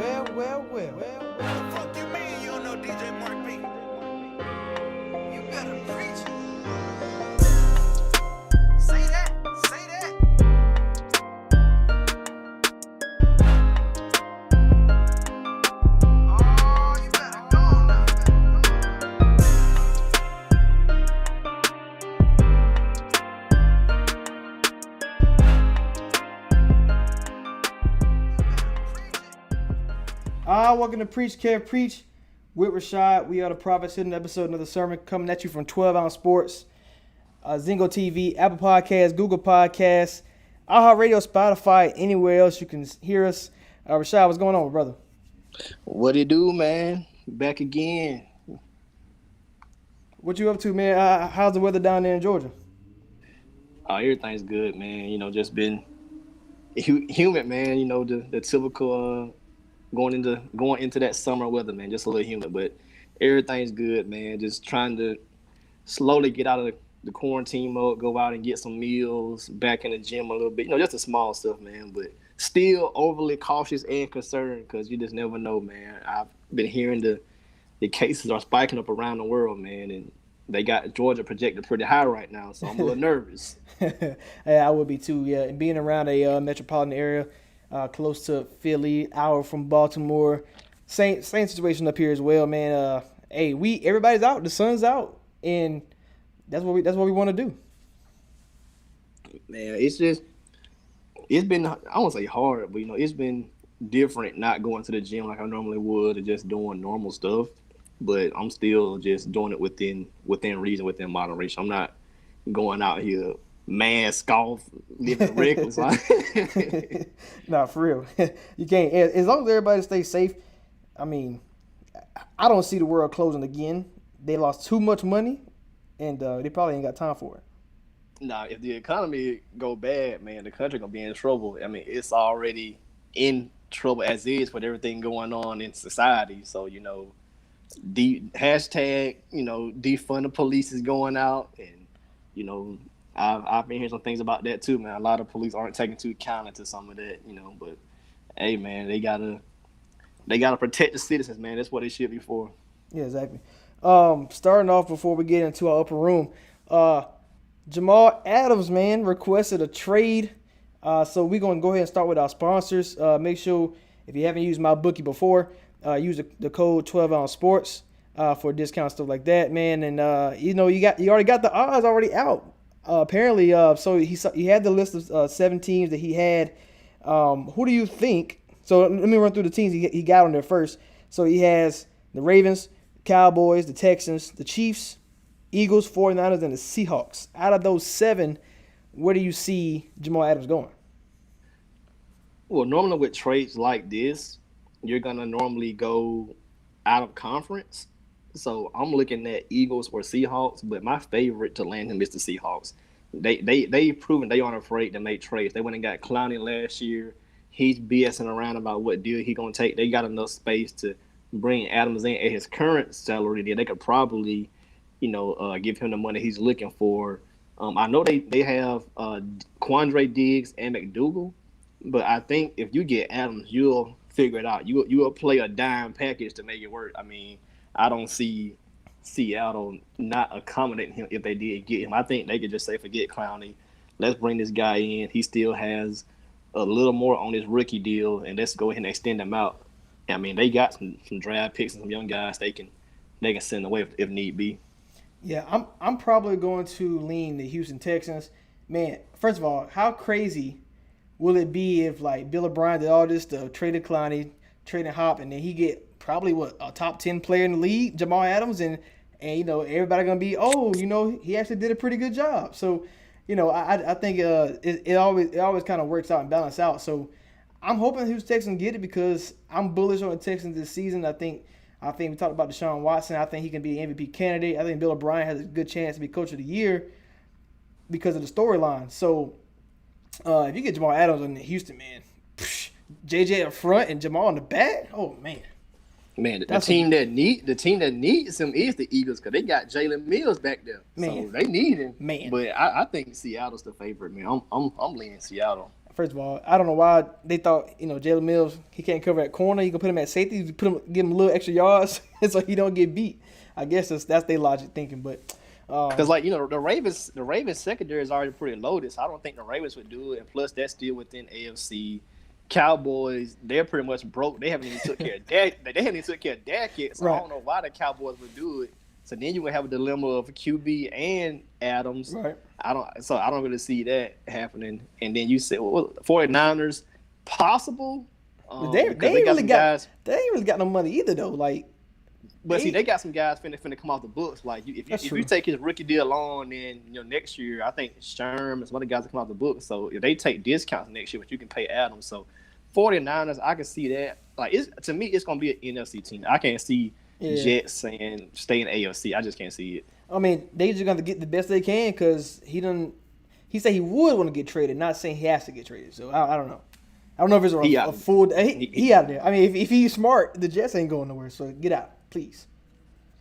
What the fuck you mean you don't know DJ Mark B? You better preach it. Say that. Say that. Oh, you better go now. Welcome to Preach Care Preach with Rashad. We are the Prophets, hitting episode, another sermon coming at you from 12 Ounce Sports, Zingo TV, Apple Podcasts, Google Podcasts, iHeartRadio, Spotify, anywhere else you can hear us. Rashad, what's going on, brother? What it do, man? Back again. What you up to, man? How's the weather down there in Georgia? Oh, everything's good, man. You know, just been humid, man. You know, the typical going into that summer weather, man. Just a little humid, but everything's good, man. Just trying to slowly get out of the quarantine mode, go out and get some meals, back in the gym a little bit. You know, just the small stuff, man. But still overly cautious and concerned because you just never know, man. I've been hearing the cases are spiking up around the world, man, and they got Georgia projected pretty high right now, so I'm a little nervous. Yeah, I would be too, yeah. And being around a metropolitan area, close to Philly, hour from Baltimore, same situation up here as well, man. Everybody's out, the sun's out, and that's what we want to do. Man, it's been, I won't say hard, but you know, it's been different not going to the gym like I normally would and just doing normal stuff. But I'm still just doing it within reason, within moderation. I'm not going out here mask off, living reckless. Nah, for real. You can't. As long as everybody stays safe, I mean, I don't see the world closing again. They lost too much money, and they probably ain't got time for it. Nah, if the economy go bad, man, the country gonna be in trouble. I mean, it's already in trouble as is with everything going on in society. So, you know, hashtag, you know, defund the police is going out, and you know, I've been hearing some things about that too, man. A lot of police aren't taking into account into some of that, you know. But hey, man, they gotta protect the citizens, man. That's what they should be for. Yeah, exactly. Starting off before we get into our upper room, Jamal Adams, man, requested a trade. So we're gonna go ahead and start with our sponsors. Make sure if you haven't used MyBookie before, use the code 12 Ounce Sports for discount, stuff like that, man. And you know, you already got the odds already out. Apparently, so he had the list of 7 teams that he had. Who do you think? So let me run through the teams he got on there first. So he has the Ravens, Cowboys, the Texans, the Chiefs, Eagles, 49ers, and the Seahawks. Out of those 7, where do you see Jamal Adams going? Well, normally with trades like this, you're gonna normally go out of conference. So I'm looking at Eagles or Seahawks, but my favorite to land him is the Seahawks. They've proven they aren't afraid to make trades. They went and got Clowney last year. He's BSing around about what deal he gonna take. They got enough space to bring Adams in at his current salary. They could probably, you know, give him the money he's looking for. I know they have Quandre Diggs and McDougal, but I think if you get Adams, you'll figure it out. You'll play a dime package to make it work. I mean, I don't see Seattle not accommodating him if they did get him. I think they could just say, forget Clowney. Let's bring this guy in. He still has a little more on his rookie deal, and let's go ahead and extend him out. I mean, they got some draft picks and some young guys they can send away if need be. Yeah, I'm probably going to lean the Houston Texans. Man, first of all, how crazy will it be if like Bill O'Brien did all this stuff, traded Clowney, traded Hop, and then he get probably a top 10 player in the league, Jamal Adams, and you know, everybody gonna be, you know, he actually did a pretty good job. So, you know, I think it always kind of works out and balance out. So I'm hoping the Houston Texans get it because I'm bullish on the Texans this season. I think we talked about Deshaun Watson. I think he can be an MVP candidate. I think Bill O'Brien has a good chance to be Coach of the Year because of the storyline. So if you get Jamal Adams in Houston, man, JJ up front and Jamal in the back, oh man. Man, the team that needs him is the Eagles because they got Jalen Mills back there, man. So they need him. Man, but I think Seattle's the favorite, man. I'm leaning Seattle. first of all, I don't know why they thought Jalen Mills he can't cover that corner. You can put him at safety, you give him a little extra yards, so he don't get beat. I guess that's their logic thinking, but because the Ravens secondary is already pretty loaded, so I don't think the Ravens would do it. And plus, that's still within AFC. Cowboys, they're pretty much broke. They haven't even took care of Dak. They haven't even took care of Dak yet, so I don't know why the Cowboys would do it. So then you would have a dilemma of QB and Adams. Right. I don't really see that happening. And then you say, 49ers, possible. They ain't really got no money either though. Like, but see, they got some guys finna come off the books. Like, if you take his rookie deal on, then next year I think Sherm and some other guys will come off the books. So if they take discounts next year, but you can pay Adams. So 49ers, I can see that. Like, to me, it's gonna be an NFC team. I can't see Jets saying stay in AFC. I just can't see it. I mean, they just gonna get the best they can because he said he would want to get traded, not saying he has to get traded. So I don't know. I don't know if it's a full. He out there. I mean, if he's smart, the Jets ain't going nowhere. So get out, please.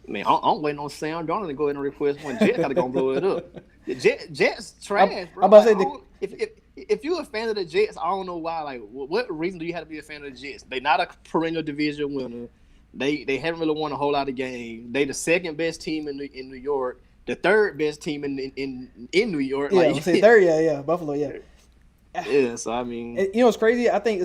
Man, I'm waiting on Sam Darnold to go ahead and request one. Jets gotta go blow it up. The Jets trash, bro. I'm about to say if you're a fan of the Jets, I don't know why. Like, what reason do you have to be a fan of the Jets? They're not a perennial division winner. They haven't really won a whole lot of games. They the second best team in New York, the third best team in New York. Yeah, like, say third. Yeah, Buffalo. Yeah. Yeah. So I mean, what's crazy? I think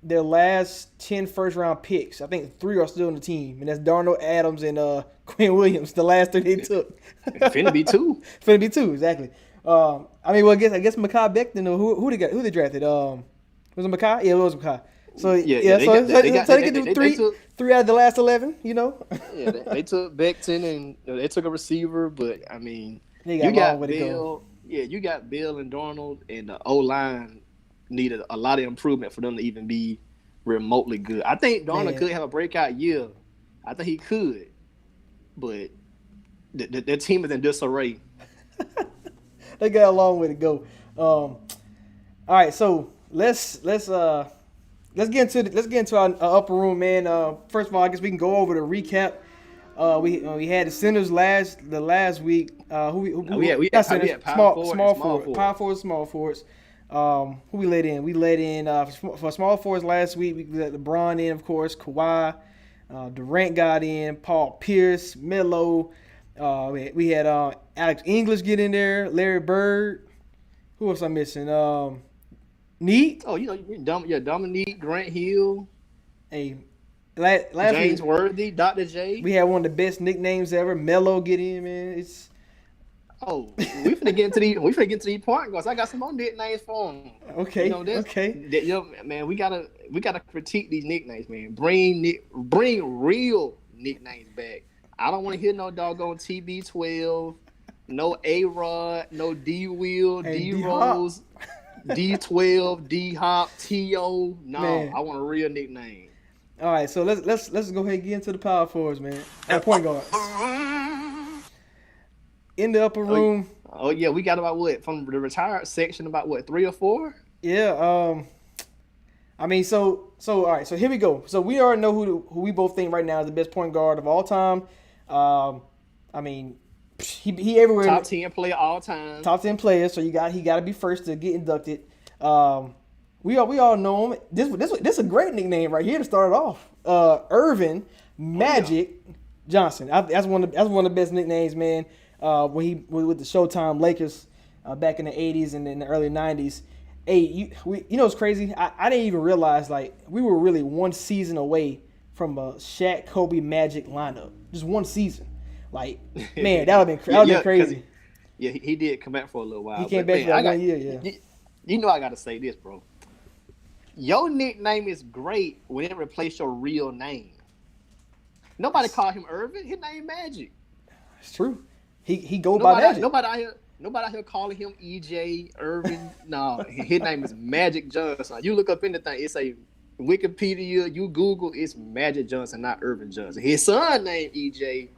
their last 10 first-round picks, I think 3 are still on the team, and that's Darnold, Adams, and Quinn Williams. The last 3 they took. Finna be 2. Finna be 2, exactly. I mean, well, I guess Mekhi Becton. Who they drafted? Was it Mekhi? Yeah, it was Mekhi. So they can do 3 out of the last 11. Yeah, they took Becton and they took a receiver, but I mean, you got Bill. Yeah, you got Bill and Darnold, and the O line needed a lot of improvement for them to even be remotely good. I think Darnold could have a breakout year. I think he could, but their team is in disarray. They got a long way to go. All right, so let's get into our upper room, man. First of all, I guess we can go over the recap. We had the centers last week. We had small forwards, power forwards, small forwards. Who we let in? We let in for small forwards last week. We let LeBron in, of course. Kawhi, Durant got in. Paul Pierce, Melo. We had Alex English get in there. Larry Bird. Who else I'm missing? Neat. Oh, Dominique, Grant Hill. Hey, last James week, Worthy, Dr. J. We had one of the best nicknames ever. Melo get in, man. We finna get into these point guards. I got some more nicknames for them. Okay. Man, we gotta critique these nicknames, man. Bring real nicknames back. I don't want to hear no doggone TB12, no A-Rod, no D-Wheel, D-Rose, D12, D-Hop, T.O. No, man. I want a real nickname. All right, so let's go ahead and get into the power forwards, man. Point guard. In the upper room. Oh yeah, we got about from the retired section about 3 or 4? Yeah. I mean, so all right. So here we go. So we already know who we both think right now is the best point guard of all time. I mean, he everywhere. Top 10 player all time. Top 10 player. So he got to be first to get inducted. We all know him. This is a great nickname right here to start it off. Irvin Magic Johnson. That's one of the best nicknames, man. When he was with the Showtime Lakers back in the 80s and in the early 90s. Hey, you know what's crazy? I didn't even realize, like, we were really one season away from a Shaq, Kobe, Magic lineup. Just one season. Like, man, that would have been crazy. Yeah, he did come back for a little while. He came back for 1 year, yeah. You know I got to say this, bro. Your nickname is great when it replaces your real name. Nobody call him Irvin. His name Magic. It's true. He go by Magic. Nobody out here calling him EJ Irvin. No, his name is Magic Johnson. You look up anything, it's a Wikipedia. You Google, it's Magic Johnson, not Irvin Johnson. His son named EJ,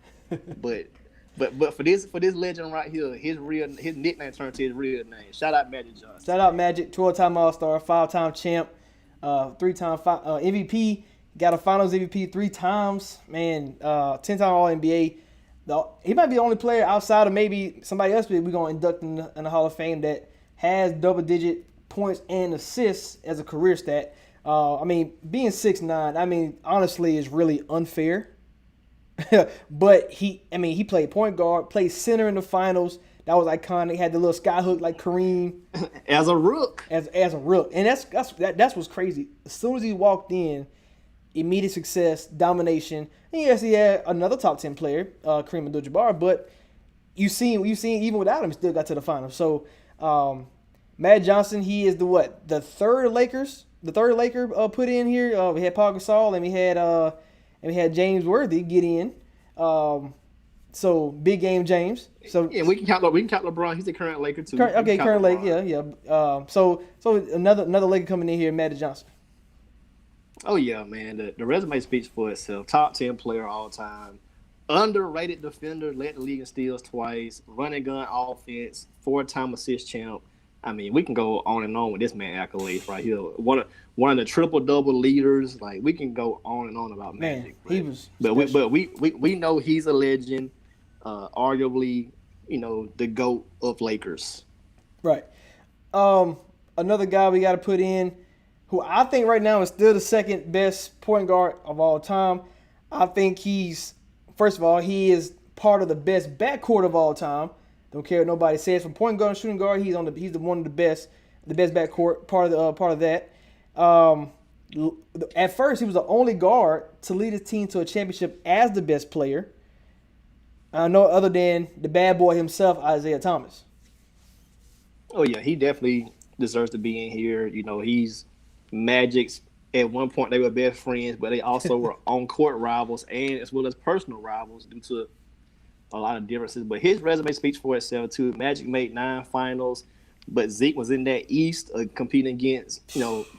but for this legend right here, his nickname turned to his real name. Shout out Magic Johnson. Shout out Magic, 12-time All-Star, 5-time champ, 3-time MVP. Got a Finals MVP 3 times. Man, 10-time All-NBA. He might be the only player outside of maybe somebody else we're going to induct in the Hall of Fame that has double-digit points and assists as a career stat. I mean, being 6'9", I mean, honestly, is really unfair. But he played point guard, played center in the finals. That was iconic. Had the little sky hook like Kareem As a rook. as a rook, and that's what's crazy. As soon as he walked in, immediate success, domination. And yes, he had another top 10 player, Kareem Abdul-Jabbar, but you seen even without him, he still got to the finals. So Magic Johnson, he is the third Laker put in here. We had Paul Gasol and we had James Worthy get in. So big game James. So Yeah, we can count LeBron. He's the current Laker too. current Laker, yeah. So another Laker coming in here, Magic Johnson. Oh yeah, man. The resume speaks for itself. Top 10 player all time. Underrated defender, led the league in steals twice, running gun offense, 4-time assist champ. I mean, we can go on and on with this man accolades right here. One of the triple-double leaders. Like, we can go on and on about Magic. Man, he was But special. we know he's a legend, arguably, the GOAT of Lakers. Right. Another guy we got to put in, who I think right now is still the second best point guard of all time. I think first of all, he is part of the best backcourt of all time. Don't care what nobody says. From point guard and shooting guard, he's the one of the best backcourt. Part of that. At first, he was the only guard to lead his team to a championship as the best player. I know other than the bad boy himself, Isaiah Thomas. Oh yeah, he definitely deserves to be in here. He's Magic's. At one point, they were best friends, but they also were on-court rivals and as well as personal rivals due to a lot of differences. But his resume speaks for itself too. Magic made 9 finals, but Zeke was in that East competing against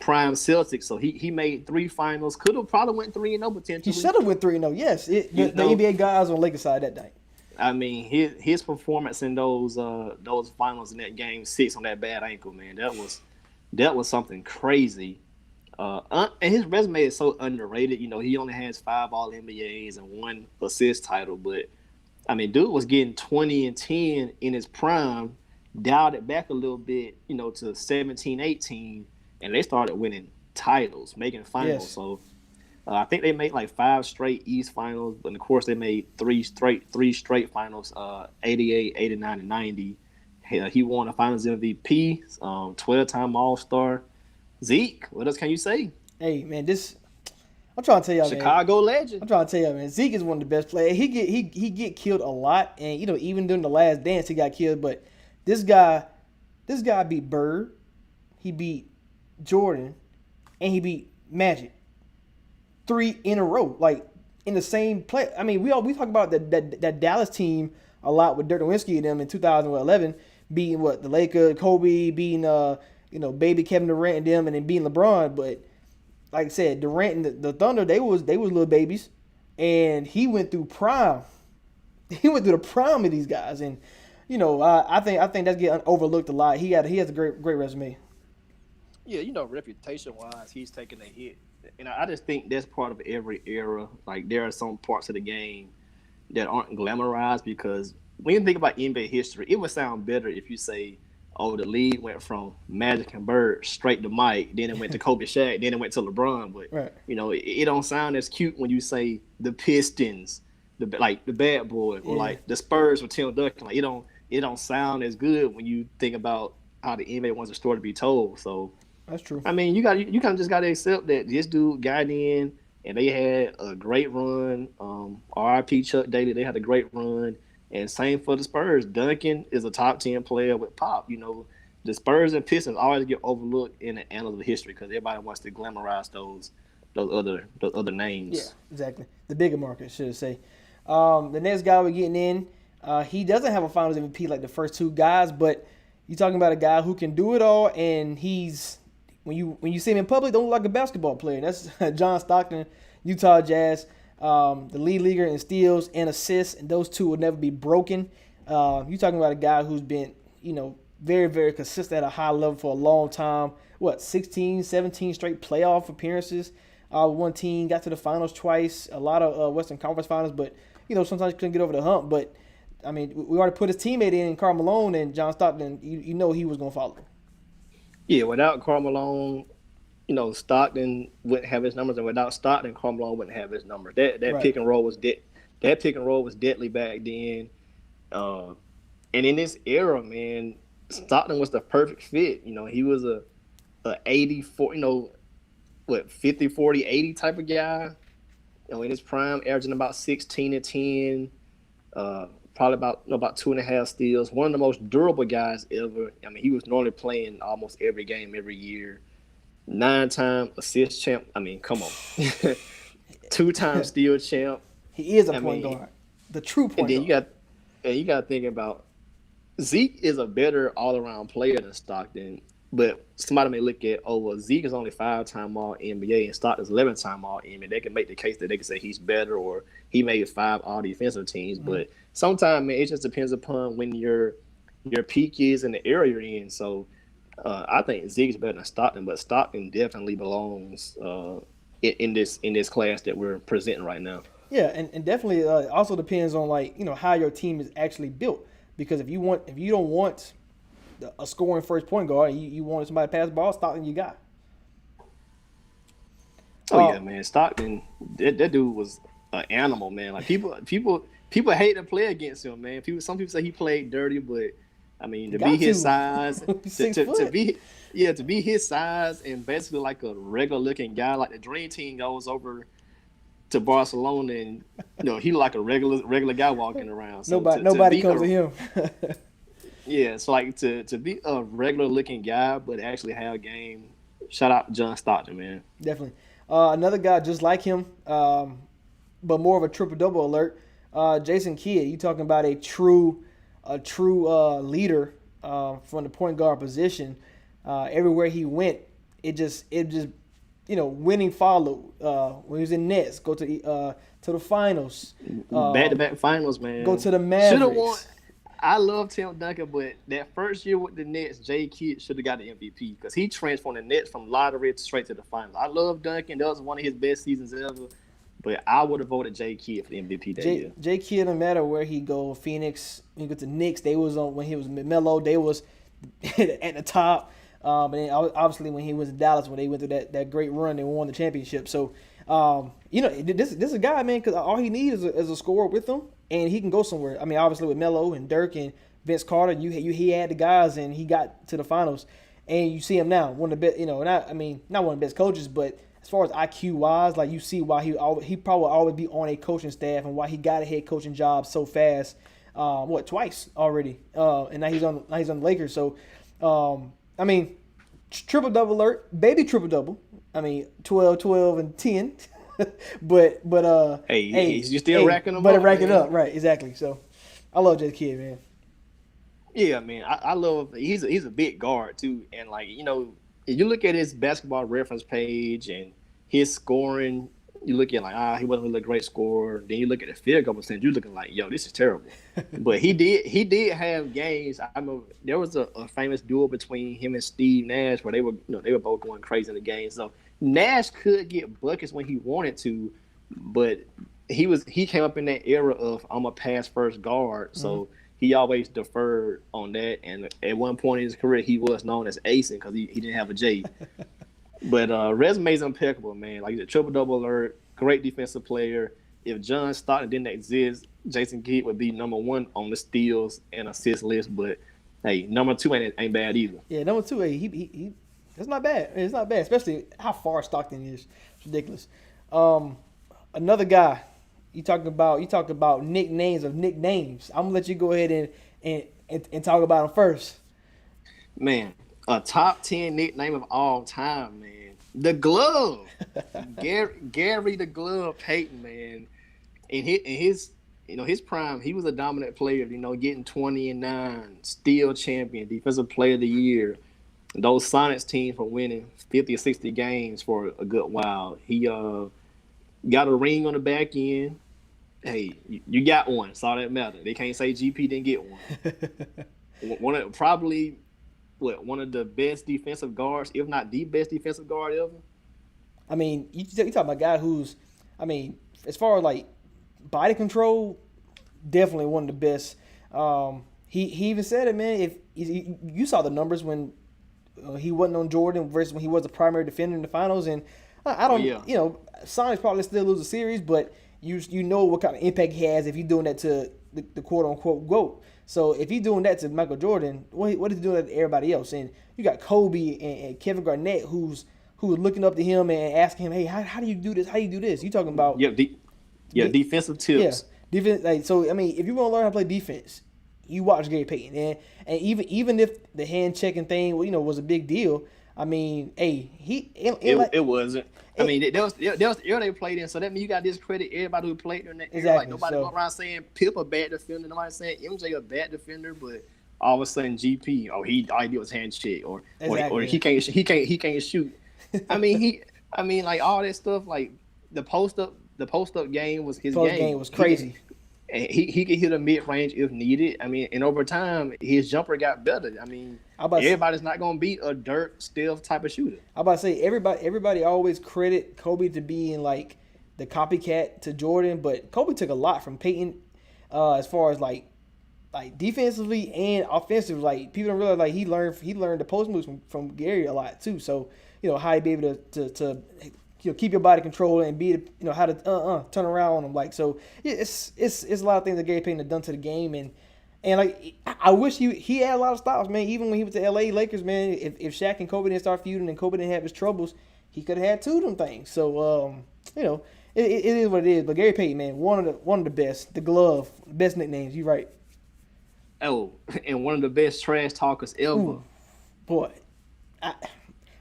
prime Celtics. So he made 3 finals. Could have probably went 3-0 potentially. He should have went 3-0. Yes, the NBA guys on Lakers side that night. I mean, his performance in those finals in that game 6 on that bad ankle, man, that was something crazy. And his resume is so underrated. He only has 5 All-NBAs and 1 assist title. But, I mean, dude was getting 20 and 10 in his prime, dialed it back a little bit, to 17, 18, and they started winning titles, making finals. Yes. So, I think they made like 5 straight East finals. But, of course, they made 3 straight finals, 88, 89, and 90. He won the Finals MVP, 12-time All-Star. Zeke, what else can you say? Hey man, I'm trying to tell y'all, Chicago man. legend. I'm trying to tell y'all, man. Zeke is one of the best players. He get killed a lot, and even during the last dance he got killed. But this guy beat Bird, he beat Jordan, and he beat Magic 3 in a row, like in the same play. I mean, we talk about that Dallas team a lot with Dirk Nowitzki and them in 2011 beating the Lakers, Kobe beating baby Kevin Durant and them, and then beating LeBron. But like I said, Durant and the Thunder, they was little babies, and he went through prime. He went through the prime of these guys, and I think that's getting overlooked a lot. He has a great resume. Yeah, reputation wise, he's taking a hit, and I just think that's part of every era. Like there are some parts of the game that aren't glamorized because when you think about NBA history, it would sound better if you say, oh, the league went from Magic and Bird straight to Mike, then it went to Kobe Shaq, then it went to LeBron. But, right. It don't sound as cute when you say the Pistons, the Bad Boy, or like the Spurs with Tim Duncan. Like, it don't sound as good when you think about how the NBA wants a story to be told. So, that's true. I mean, you kind of just got to accept that this dude got in and they had a great run. RIP Chuck Daly, they had a great run. And same for the Spurs. Duncan is a top 10 player with Pop. The Spurs and Pistons always get overlooked in the annals of history because everybody wants to glamorize those other names. Yeah, exactly. The bigger market, should I say. The next guy we're getting in, he doesn't have a Finals MVP like the first 2 guys, but you're talking about a guy who can do it all, and he's when you see him in public, don't look like a basketball player. That's John Stockton, Utah Jazz. The lead leader in steals and assists, and those 2 will never be broken. You're talking about a guy who's been, very, very consistent at a high level for a long time. 16, 17 straight playoff appearances. One team got to the finals twice, a lot of Western Conference finals, but, sometimes you couldn't get over the hump. But, I mean, we already put his teammate in Karl Malone and John Stockton. He was going to follow. Yeah, without Karl Malone, Stockton wouldn't have his numbers, and without Stockton, Karl Malone wouldn't have his numbers. That Right. pick and roll was that pick and roll was deadly back then. Uh, and in this era, man, Stockton was the perfect fit. He was a 80-40, 50-40-80 type of guy. In his prime, averaging about 16 and 10, probably about 2.5 steals. One of the most durable guys ever. I mean, he was normally playing almost every game every year. 9-time assist champ. I mean, come on. 2-time steal champ. He is a I point mean, guard, the true and point then guard. you got to think about Zeke is a better all around player than Stockton. But somebody may look at, oh, well, Zeke is only 5-time All NBA and Stockton's 11-time All NBA. They can make the case that they can say he's better or he made 5 All Defensive teams. Mm-hmm. But sometimes, man, it just depends upon when your peak is in the area you're in. So I think Zeke's better than Stockton, but Stockton definitely belongs in this class that we're presenting right now. Yeah, and definitely also depends on how your team is actually built. Because if you don't want a scoring first point guard, you want somebody to pass the ball, Stockton you got. Oh yeah, man, Stockton, that dude was an animal, man. Like people hate to play against him, man. Some people say he played dirty, but I mean to be his size, to be his size and basically like a regular looking guy, like the Dream Team goes over to Barcelona and he like a regular guy walking around. So nobody comes to him. Yeah, so like to be a regular looking guy but actually have game. Shout out John Stockton, man. Definitely. Another guy just like him, but more of a triple double alert. Jason Kidd. You talking about a true leader from the point guard position. Everywhere he went, it just winning followed. When he was in Nets, go to the finals. Back-to-back finals, man. Go to the Mavericks. Should have won. I love Tim Duncan, but that first year with the Nets, Jay Kidd should have got the MVP because he transformed the Nets from lottery straight to the finals. I love Duncan. That was one of his best seasons ever. But I would have voted Jay Kidd for the MVP that year. Jay Kidd, no matter where he go, Phoenix, when he go to Knicks, they was on when he was Melo, they was at the top. And then obviously when he was in Dallas, when they went through that great run, they won the championship. So, this is a guy, man, because all he needs is a scorer with him, and he can go somewhere. I mean, obviously with Melo and Dirk and Vince Carter, he had the guys, and he got to the finals. And you see him now, one of the best, not one of the best coaches, but as far as IQ wise, like you see why he probably always be on a coaching staff and why he got a head coaching job so fast. Twice already, and now he's on the Lakers. So, triple double alert, baby triple double. 12, and 10. but you still racking them up. But racking up, right? Exactly. So, I love Jay Kidd, man. Yeah, man, I love. He's a big guard too, and if you look at his basketball reference page and his scoring, you look at he wasn't really a great scorer. Then you look at the field goal percentage, you're looking like, yo, this is terrible. But he did have games. I remember there was a famous duel between him and Steve Nash where they were both going crazy in the game. So Nash could get buckets when he wanted to, but he came up in that era of I'm a pass first guard, so he always deferred on that. And at one point in his career, he was known as Acing because he didn't have a J. But resume's impeccable, man. Like, he's a triple-double alert, great defensive player. If John Stockton didn't exist, Jason Kidd would be number 1 on the steals and assist list. But, hey, number 2 ain't bad either. Yeah, number 2, he that's not bad. It's not bad, especially how far Stockton is. It's ridiculous. Another guy, you talk about nicknames of nicknames. I'm going to let you go ahead and talk about him first. Man, a top 10 nickname of all time, man. The Glove. Gary the Glove Payton, man. In his prime, he was a dominant player, getting 20 and 9, steal champion, defensive player of the year. Those Sonics teams were winning 50 or 60 games for a good while. He got a ring on the back end. Hey, you got one. That's all that matters. They can't say GP didn't get one. One of the best defensive guards, if not the best defensive guard ever. I mean, you talk about a guy who's, as far as like body control, definitely one of the best. He even said it, man. If you saw the numbers when he wasn't on Jordan versus when he was the primary defender in the finals. And I don't, yeah. Sonics probably still lose a series, but you know what kind of impact he has if he's doing that to the quote unquote GOAT. So if he's doing that to Michael Jordan, what is he doing to everybody else? And you got Kobe and Kevin Garnett who's looking up to him and asking him, hey, how do you do this? How do you do this? You talking about defensive tips. Yeah, defense. Like, so I mean, if you want to learn how to play defense, you watch Gary Payton, and even if the hand checking thing, was a big deal. I mean, hey, it wasn't. I mean, there was the era they played in, so that means you got to discredit everybody who played in that era. Exactly. Like nobody go around saying Pip a bad defender, nobody saying MJ a bad defender, but all of a sudden GP, all he did was hand check, or he can't shoot. I mean like all that stuff, like the post up game was his game. Post game was crazy. He could hit a mid range if needed. I mean, and over time his jumper got better. I mean, everybody's not gonna be a Dirk Steph type of shooter. I'm about to say everybody always credit Kobe to being like the copycat to Jordan, but Kobe took a lot from Peyton as far as like defensively and offensively. Like people don't realize like he learned the post moves from Gary a lot too. So how he be able to keep your body control and be how to turn around on him. Like, so yeah, it's a lot of things that Gary Payton had done to the game, and like I wish he had a lot of stops, man. Even when he went to LA Lakers, man, if Shaq and Kobe didn't start feuding and Kobe didn't have his troubles, he could have had two of them things. So it is what it is. But Gary Payton, man, one of the best, the glove, best nicknames. You right. Oh, and one of the best trash talkers ever. Ooh, boy, I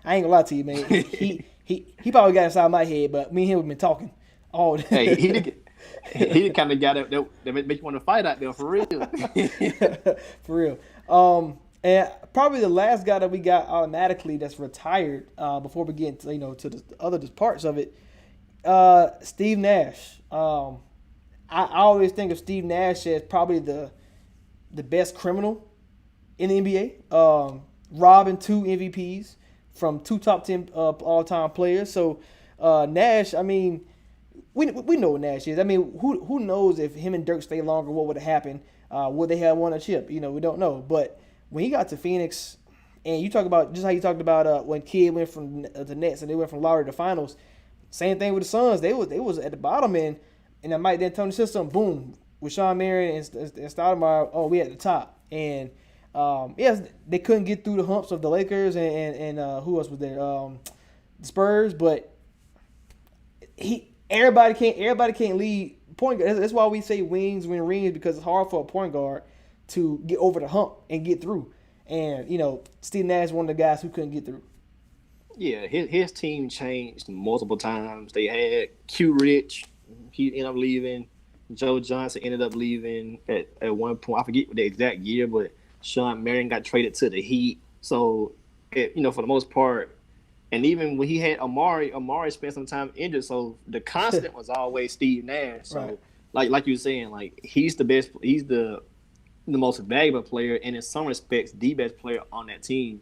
ain't gonna lie to you, man. He probably got inside my head, but me and him have been talking all day. Hey, he kind of got that make you want to fight out there for real. For real. And probably the last guy that we got automatically that's retired before we get to the other parts of it, Steve Nash. I always think of Steve Nash as probably the best criminal in the NBA. Robbing 2 MVPs from 2 top 10 all-time players. So Nash, I mean, we know what Nash is. I mean, who knows if him and Dirk stay longer, what would have happened? Would they have won a chip? We don't know. But when he got to Phoenix, and you talk about just how you talked about when Kidd went from the Nets and they went from Lowry to finals, same thing with the Suns. They was at the bottom end, and that Mike D'Antoni system, boom, with Sean Marion and Stoudemire, we at the top. And yes, they couldn't get through the humps of the Lakers and who else was there? The Spurs, but everybody can't lead point guard. That's why we say wings win rings, because it's hard for a point guard to get over the hump and get through. And Steve Nash is one of the guys who couldn't get through. Yeah, his team changed multiple times. They had Q Rich, he ended up leaving. Joe Johnson ended up leaving at one point. I forget the exact year, but Sean Marion got traded to the Heat. So, for the most part, and even when he had Amari spent some time injured. So the constant was always Steve Nash. So, right. like you were saying, like he's the best. He's the most valuable player, and in some respects, the best player on that team.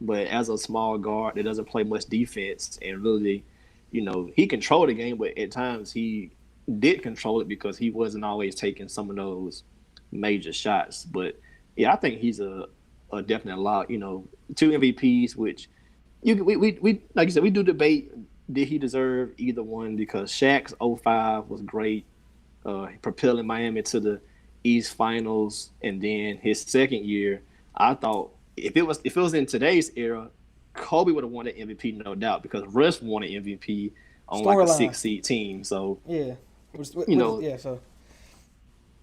But as a small guard that doesn't play much defense, and really, he controlled the game, but at times he did control it because he wasn't always taking some of those major shots. But yeah, I think he's a definite lock. 2 MVPs, which we like you said, we do debate, did he deserve either one, because Shaq's 05 was great, propelling Miami to the East Finals, and then his second year, I thought if it was in today's era, Kobe would have won the MVP, no doubt, because Russ won an MVP on like a 6-seed team. So yeah,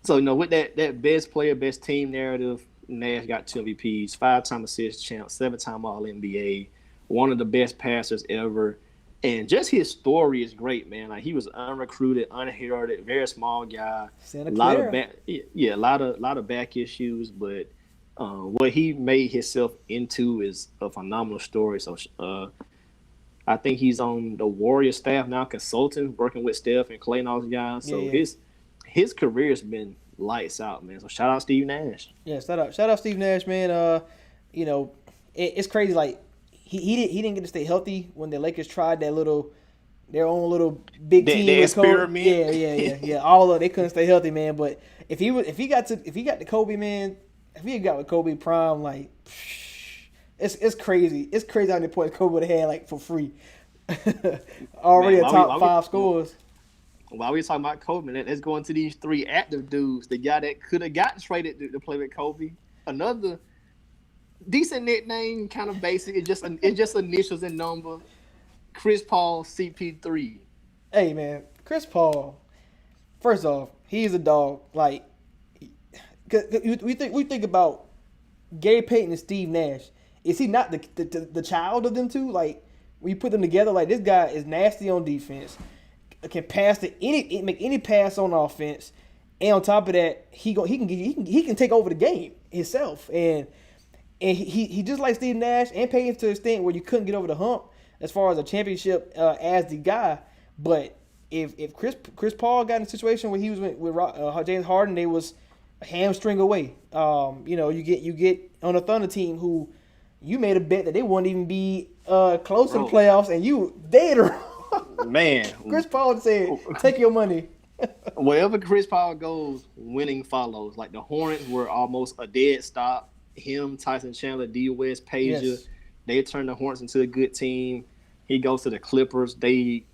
So with that best player, best team narrative, Nash got 2 MVPs, 5-time assist champ, 7-time All NBA, one of the best passers ever, and just his story is great, man. Like he was unrecruited, unheralded, very small guy, Santa Clara. A lot of back issues, but what he made himself into is a phenomenal story. So I think he's on the Warriors staff now, consulting, working with Steph and Klay and all those guys. So his career has been lights out, man. So shout out Steve Nash. Yeah, shout out Steve Nash, man. It's crazy. Like he didn't get to stay healthy when the Lakers tried their own little big team experiment. Yeah. All of they couldn't stay healthy, man. But if he got to Kobe, man, if he got with Kobe prime, like It's crazy. It's crazy how many points Kobe would have had like for free. Already Man, a top five scores. while we talking about Kobe, let's go into these three active dudes. The guy that could have gotten traded to play with Kobe. Another decent nickname, kind of basic. It's just initials and number. Chris Paul, CP3. Hey man, Chris Paul. First off, he's a dog. Like, 'cause we think about Gary Payton and Steve Nash. Is he not the child of them two? Like, when you put them together, like this guy is nasty on defense, can pass to make any pass on offense, and on top of that, he can take over the game himself. And he just like Steve Nash and Payton to the extent where you couldn't get over the hump as far as a championship as the guy. But if Chris Paul got in a situation where he was with James Harden, they was a hamstring away. You get on a Thunder team who you made a bet that they wouldn't even be close to the playoffs, and you dead wrong. Man, Chris Paul said, "Take your money." wherever Chris Paul goes, winning follows. Like the Hornets were almost a dead stop. Him, Tyson Chandler, D. West, Pager, Yes. they turned the Hornets into a good team. He goes to the Clippers. They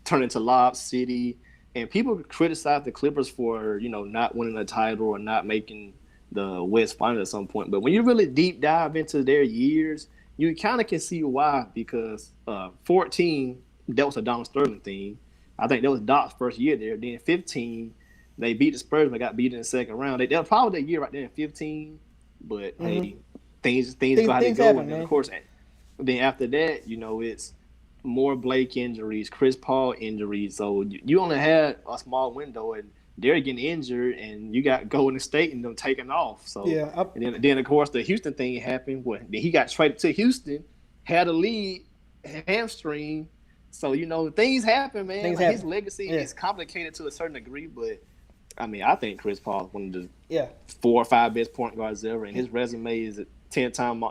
turn into Lob City. And people criticize the Clippers for, not winning a title or not making the West Finals at some point. But when you really deep dive into their years, you kind of can see why. Because 14, that was a Donald Sterling thing. I think that was Doc's first year there. Then 15, they beat the Spurs, but got beat in the second round. That was probably the year right there in 15. But hey, things go how they go. happen, And then man. of course, then after that, it's more Blake injuries, Chris Paul injuries. So you only had a small window, and they're getting injured, and you got Golden State and them taking off. So Yeah, and then of course the Houston thing happened. Then he got traded to Houston, had a lead, hamstring. So things happen, man. Things Like, his happen. legacy Yeah. is complicated to a certain degree, but I think Chris Paul is one of the yeah. 4 or 5 best point guards ever, and his resume is a 10-time,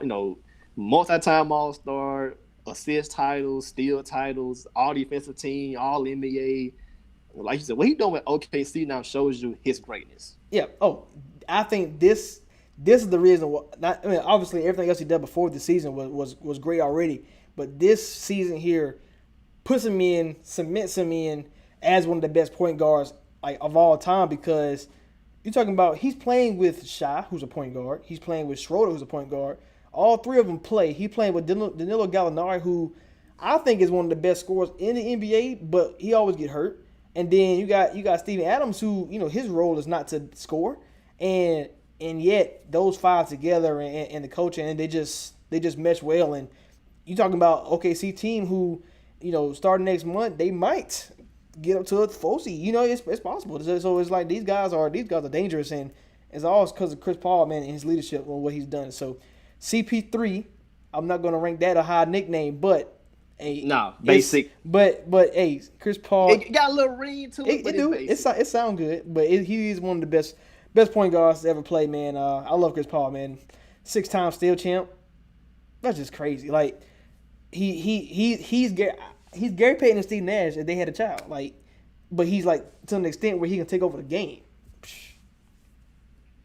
multi-time All-Star, assist titles, steal titles, all defensive team, all NBA. Like you said, what he doing with OKC now shows you his greatness. Yeah. Oh, I think this is the reason why. Obviously everything else he did before the season was great already, but this season here cements him in as one of the best point guards of all time, because you're talking about he's playing with Shai, who's a point guard. He's playing with Schroeder, who's a point guard. All three of them play. He's playing with Danilo Gallinari, who I think is one of the best scorers in the NBA, but he always get hurt. And then you got Steven Adams, who his role is not to score, and yet those five together and the coaching, and they just mesh well. And you talking about OKC team who starting next month they might get up to a 4 seed. It's possible. So it's like these guys are dangerous, and it's all because of Chris Paul, man, and his leadership and what he's done. So CP3, I'm not gonna rank that a high nickname, but hey, No, basic. But hey, Chris Paul, It got a little ring to it, but it's basic. it sound good, but he is one of the best point guards to ever play, man. I love Chris Paul, man. 6-time steal champ. That's just crazy. Like he's Gary Payton and Steve Nash if they had a child. But he's like to an extent where he can take over the game.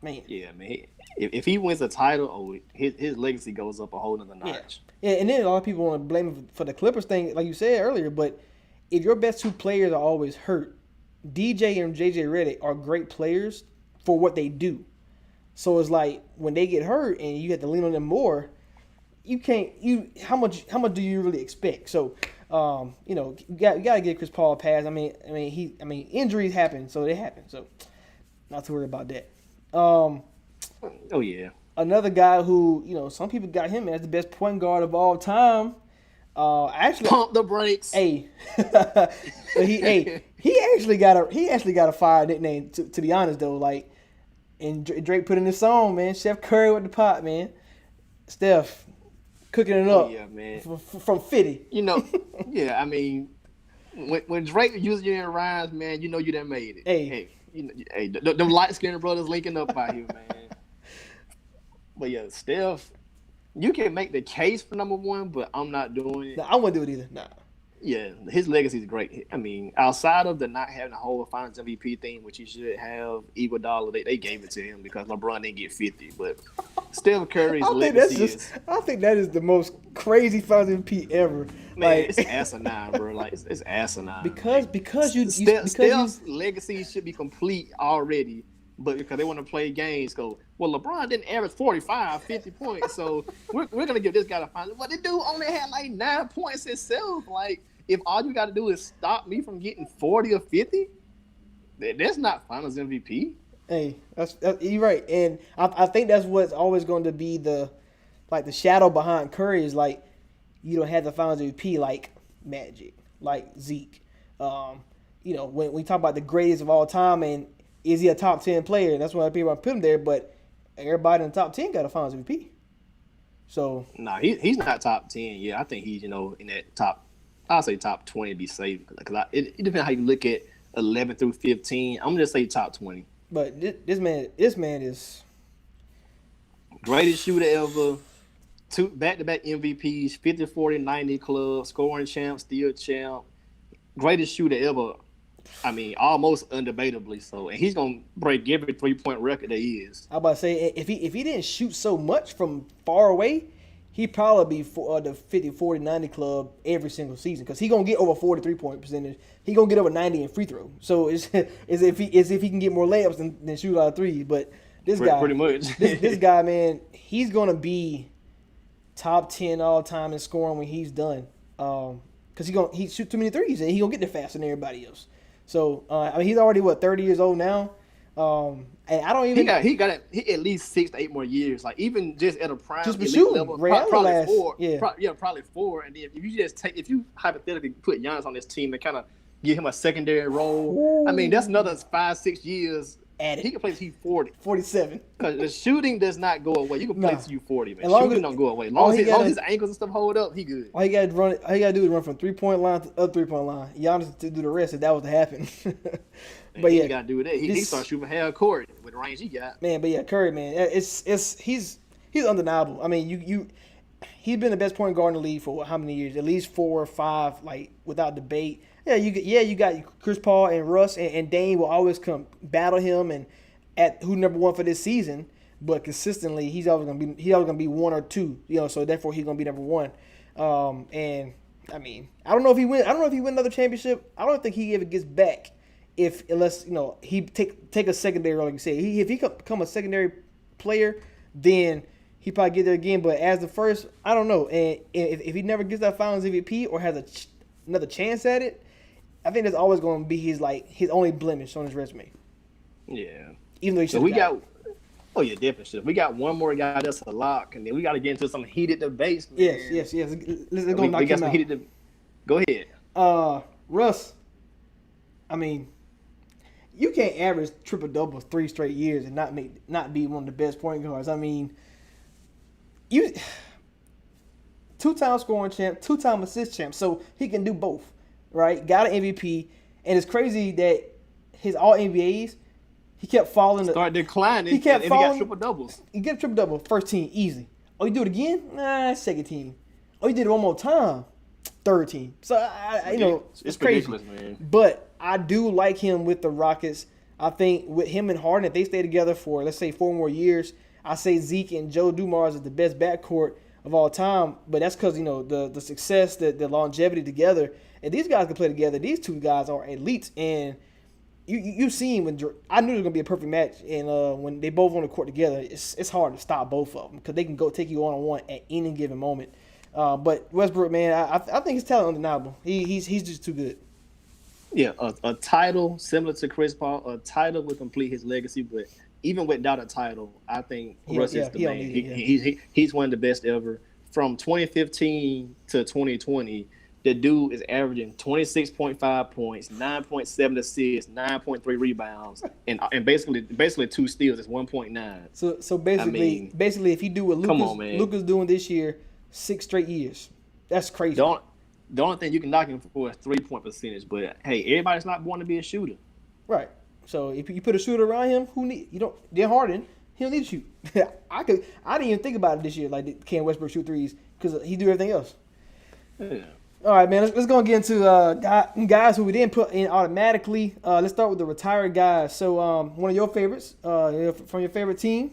Man. Yeah, man. If he wins a title, his legacy goes up a whole nother notch. Yeah, and then a lot of people want to blame him for the Clippers thing, like you said earlier. But if your best 2 players are always hurt, DJ and JJ Redick are great players for what they do. So it's like when they get hurt and you have to lean on them more, you can't. How much do you really expect? So you gotta give Chris Paul a pass. I mean injuries happen, so they happen. So not to worry about that. Oh yeah. Another guy who, some people got him as the best point guard of all time. Actually, Pump the brakes. hey, but he actually got a fire nickname. To be honest though, and Drake put in the song, man. Chef Curry with the pot, man. Steph cooking it up. Yeah, man. From 50. Yeah. I mean, when Drake uses you in rhymes, man, you done made it. Hey. Them light skinned brothers linking up out here, man. But yeah, Steph, you can make the case for number 1, but I'm not doing it. Nah, I wouldn't do it either. Nah. Yeah, his legacy is great. I mean, outside of the not having the whole Finals MVP thing, which he should have, Iguodala, they gave it to him because LeBron didn't get 50. But Steph Curry's legacy is, I think that is the most crazy Finals MVP ever. man, Like it's asinine, bro. Like it's asinine. because you Steph's legacy should be complete already, but because they want to play games, go, well, LeBron didn't average 45, 50 points, so we're gonna give this guy the final. But the dude only had like 9 points himself. Like, if all you got to do is stop me from getting 40 or 50, that's not Finals MVP. Hey, you're right, and I think that's what's always going to be the shadow behind Curry is like you don't have the Finals MVP like Magic, like Zeke. When we talk about the greatest of all time, and is he a top 10 player? And that's why people put him there, but everybody in the top 10 got a Finals MVP. So nah, he's not top 10. Yeah, I think he's in that top. I'll say top 20 to be safe because it depends how you look at 11 through 15. I'm gonna just say top 20. But this man is greatest shooter ever, 2 back-to-back MVPs, 50, 40, 90 club, scoring champ, steal champ, greatest shooter ever. I mean, almost undebatably so. And he's gonna break every 3-point record that he is. I about to say if he didn't shoot so much from far away, he'd probably be for the 50, 40, 90 club every single season because he's gonna get over 43-point percentage. He's gonna get over 90 in free throw. So it's if he can get more layups than shoot out of threes. But this guy, pretty much, this guy, man, he's gonna be top 10 all time in scoring when he's done. Because he shoot too many threes and he gonna get there faster than everybody else. So I mean, he's already 30 years old now. And I don't even he got at least 6 to 8 more years. Like even just at a prime just elite shooting, level, probably 4. Yeah, probably 4. And then if you hypothetically put Giannis on this team and kind of give him a secondary role, I mean that's another 5-6 years. Added. He can play till he's 40. 47. Because the shooting does not go away. You can play till you 40, man. Shooting don't go away. As long as his ankles and stuff hold up, he good. All you gotta do is run from 3-point line to other 3-point line. Giannis to do the rest if that was to happen. But yeah, he gotta do that. He start shooting half court with the range he got. Man, but yeah, Curry, man, he's undeniable. I mean, he's been the best point guard in the league for how many years? At least 4 or 5, like without debate. You got Chris Paul and Russ and Dame will always come battle him and at who number 1 for this season, but consistently he's always gonna be 1 or 2, so therefore he's gonna be number 1. And I mean, I don't know if he win another championship. I don't think he ever gets back unless he take a secondary role, like you said. If he become a secondary player, then he probably get there again. But as the first, I don't know. And if he never gets that Finals MVP or has another chance at it, I think that's always going to be his only blemish on his resume. Yeah. Even though he should. Oh yeah, definitely should. We got one more guy that's a lock, and then we got to get into some heated debates. Man. Yes. Let's go knock him out. Go ahead. Russ. I mean, you can't average triple doubles 3 straight years and not be one of the best point guards. I mean, you 2-time scoring champ, 2-time assist champ, so he can do both, right? Got an MVP, and it's crazy that his All NBAs, he kept falling. Start declining. He kept falling. He got triple doubles. He get a triple double, first team easy. Oh, you do it again? Nah, second team. Oh, you did it one more time, third team. So it's crazy, man. But I do like him with the Rockets. I think with him and Harden, if they stay together for, let's say, 4 more years, I say Zeke and Joe Dumars is the best backcourt of all time. But that's because, the success, the longevity together. And these guys can play together. These 2 guys are elites. And you've seen when I knew it was going to be a perfect match. And when they both on the court together, it's hard to stop both of them because they can go take you one-on-one at any given moment. But Westbrook, man, I think his talent undeniable. He's just too good. Yeah, a title similar to Chris Paul, a title would complete his legacy. But even without a title, I think Russ is the man. He's one of the best ever. From 2015 to 2020, the dude is averaging 26.5 points, 9.7 assists, 9.3 rebounds, and basically 2 steals. It's 1.9. So basically, if you do what Luka's doing this year, 6 straight years, that's crazy. The only thing you can knock him for is 3-point percentage, but hey, everybody's not born to be a shooter. Right. So if you put a shooter around him, Dan Harden, he don't need to shoot. I didn't even think about it this year. Like, can Westbrook shoot threes? Because he do everything else. Yeah. All right, man. Let's go and get into guys who we didn't put in automatically. Let's start with the retired guys. So, one of your favorites, from your favorite team,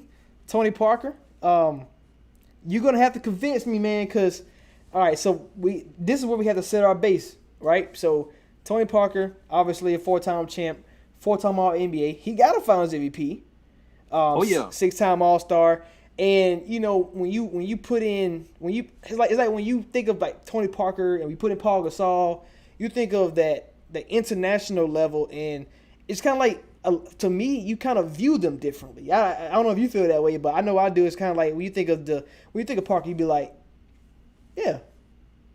Tony Parker. You're gonna have to convince me, man, because all right. So this is where we have to set our base, right? So Tony Parker, obviously a four-time champ, four-time All NBA. He got a Finals MVP. Oh yeah. Six-time All-Star. And you know when you put in it's like when you think of like Tony Parker and we put in Paul Gasol, you think of the international level, and it's kind of like to me you kind of view them differently. I don't know if you feel that way, but I know I do. It's kind of like when you think of Parker, you be like, yeah,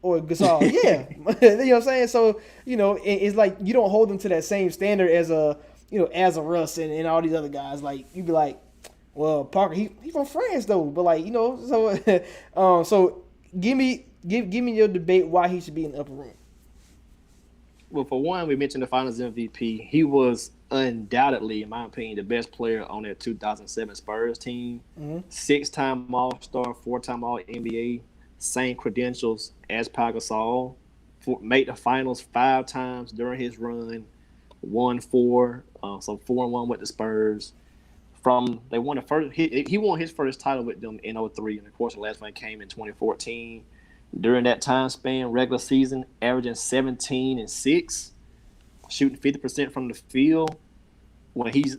or Gasol, yeah, you know what I'm saying. So it's like you don't hold them to that same standard as as a Russ and all these other guys. Like you be like, well, Parker, he from France though, but so give me your debate why he should be in the upper room. Well, for one, we mentioned the Finals MVP. He was undoubtedly, in my opinion, the best player on that 2007 Spurs team. Mm-hmm. Six-time All-Star, four-time All-NBA, same credentials as Pau Gasol. Made the Finals 5 times during his run, won 4, so 4-1 with the Spurs. They won the first. He won his first title with them in 2003, and of course the last one came in 2014. During that time span, regular season, averaging 17 and 6, shooting 50% from the field. When he's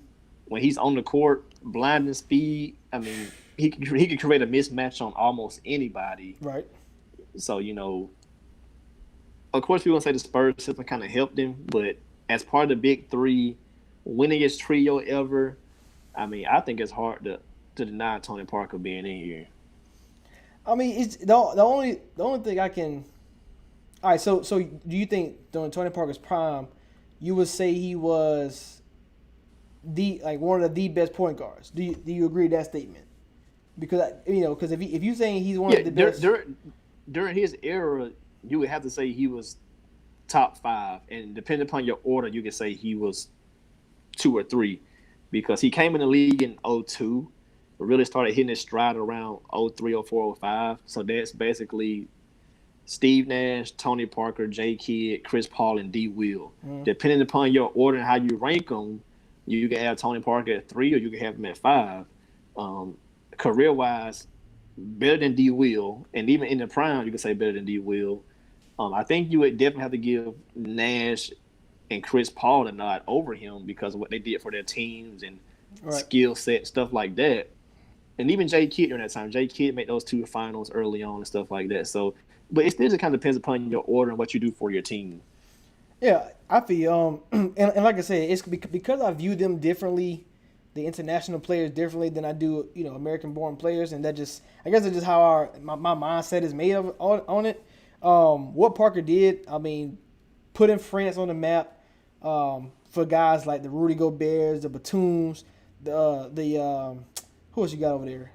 on the court, blinding speed. I mean, he could create a mismatch on almost anybody. Right. So of course, people gonna say the Spurs system kind of helped him, but as part of the Big Three, winningest trio ever. I mean, I think it's hard to deny Tony Parker being in here. I mean, it's the only thing I can. All right, so do you think during Tony Parker's prime, you would say he was one of the best point guards? Do you agree with that statement? Because if you saying he's one of the best during his era, you would have to say he was top 5, and depending upon your order, you could say he was 2 or 3. Because he came in the league in 2002, really started hitting his stride around 2003, 2004, 2005. So that's basically Steve Nash, Tony Parker, J. Kidd, Chris Paul, and D. Will. Mm-hmm. Depending upon your order and how you rank them, you can have Tony Parker at 3 or you can have him at 5. Career-wise, better than D. Will, and even in the prime, you can say better than D. Will. I think you would definitely have to give Nash and Chris Paul the nod over him because of what they did for their teams and skill set, stuff like that. And even J. Kidd during that time. J. Kidd made those 2 finals early on and stuff like that. So, but it still just kind of depends upon your order and what you do for your team. Yeah, I feel, and like I said, it's because I view them differently, the international players differently than I do, American-born players, and I guess that's just how my mindset is made on it. What Parker did, I mean, putting France on the map. For guys like the Rudy Goberts, the Batums, who else you got over there?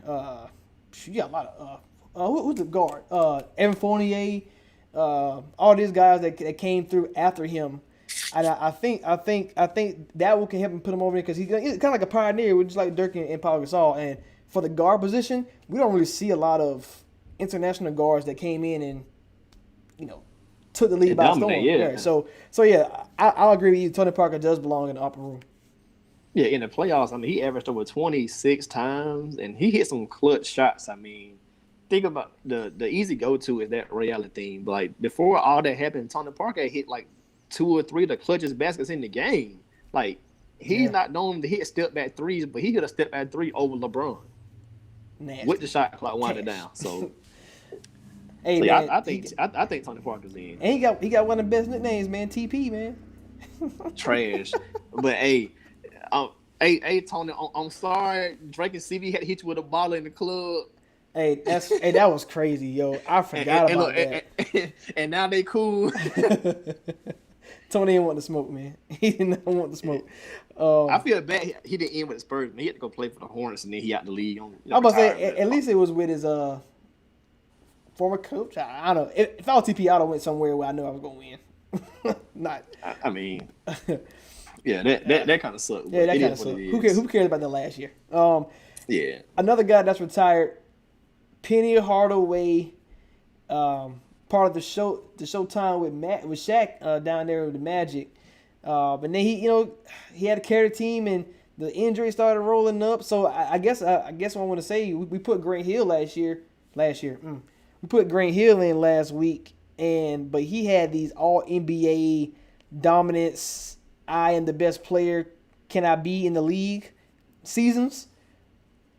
You got a lot of who's the guard? Evan Fournier, all these guys that came through after him, and I think that will can help him put him over there because he's kind of like a pioneer, just like Dirk and Paul Gasol. And for the guard position, we don't really see a lot of international guards that came in and took the lead by storm. Yeah. So yeah, I'll agree with you. Tony Parker does belong in the upper room. Yeah, in the playoffs, I mean, he averaged over 26 times, and he hit some clutch shots. I mean, think about the easy go-to is that Ray Allen theme. But like before all that happened, Tony Parker hit like 2 or 3 of the clutchest baskets in the game. Like he's not known to hit step back threes, but he hit a step back 3 over LeBron. Nasty. With the shot clock winding down. So. Hey, so man, I think Tony Parker's in. And he got one of the best nicknames, man. TP, man. Trash. But hey, Tony, I'm sorry. Drake and CV had to hit you with a ball in the club. Hey, that was crazy, yo. I forgot about that. And now they cool. Tony didn't want to smoke, man. He didn't want to smoke. I feel bad he didn't end with the Spurs. Man. He had to go play for the Hornets, and then he out the league. I was about to say, at least it was with his former coach. I don't know. If I was TP, I'd have went somewhere where I knew I was going to win. Not. I mean, yeah, that kind of sucked. Yeah, that kind of sucked. Who cares about that last year? Yeah. Another guy that's retired, Penny Hardaway. part of the Showtime with Shaq down there with the Magic. But then he had to carry the team, and the injury started rolling up. So I guess what I want to say, we put Grant Hill last year. We put Grant Hill in last week, but he had these all NBA dominance. I am the best player. Can I be in the league seasons?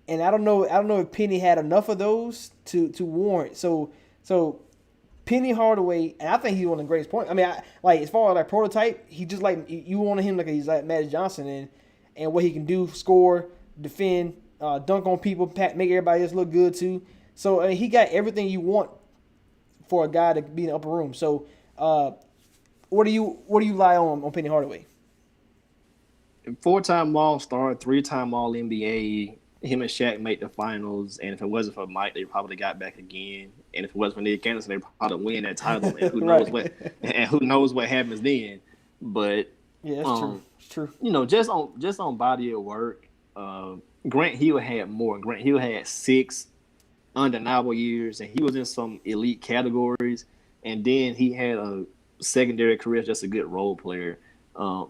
And I don't know if Penny had enough of those to warrant. So Penny Hardaway, and I think he's one of the greatest points. I mean, as far as like prototype, he just like you wanted him like he's like Magic Johnson and what he can do: score, defend, dunk on people, make everybody else look good too. So I mean, he got everything you want for a guy to be in the upper room. So what do you lie on Penny Hardaway? 4-time All-Star, 3-time All-NBA. Him and Shaq made the finals, and if it wasn't for Mike, they probably got back again. And if it wasn't for Nick Anderson, they probably win that title. And who knows who knows what happens then? But yeah, that's true. It's true. You know, just on body of work, Grant Hill had more. Grant Hill had 6 undeniable years, and he was in some elite categories. And then he had a secondary career as just a good role player.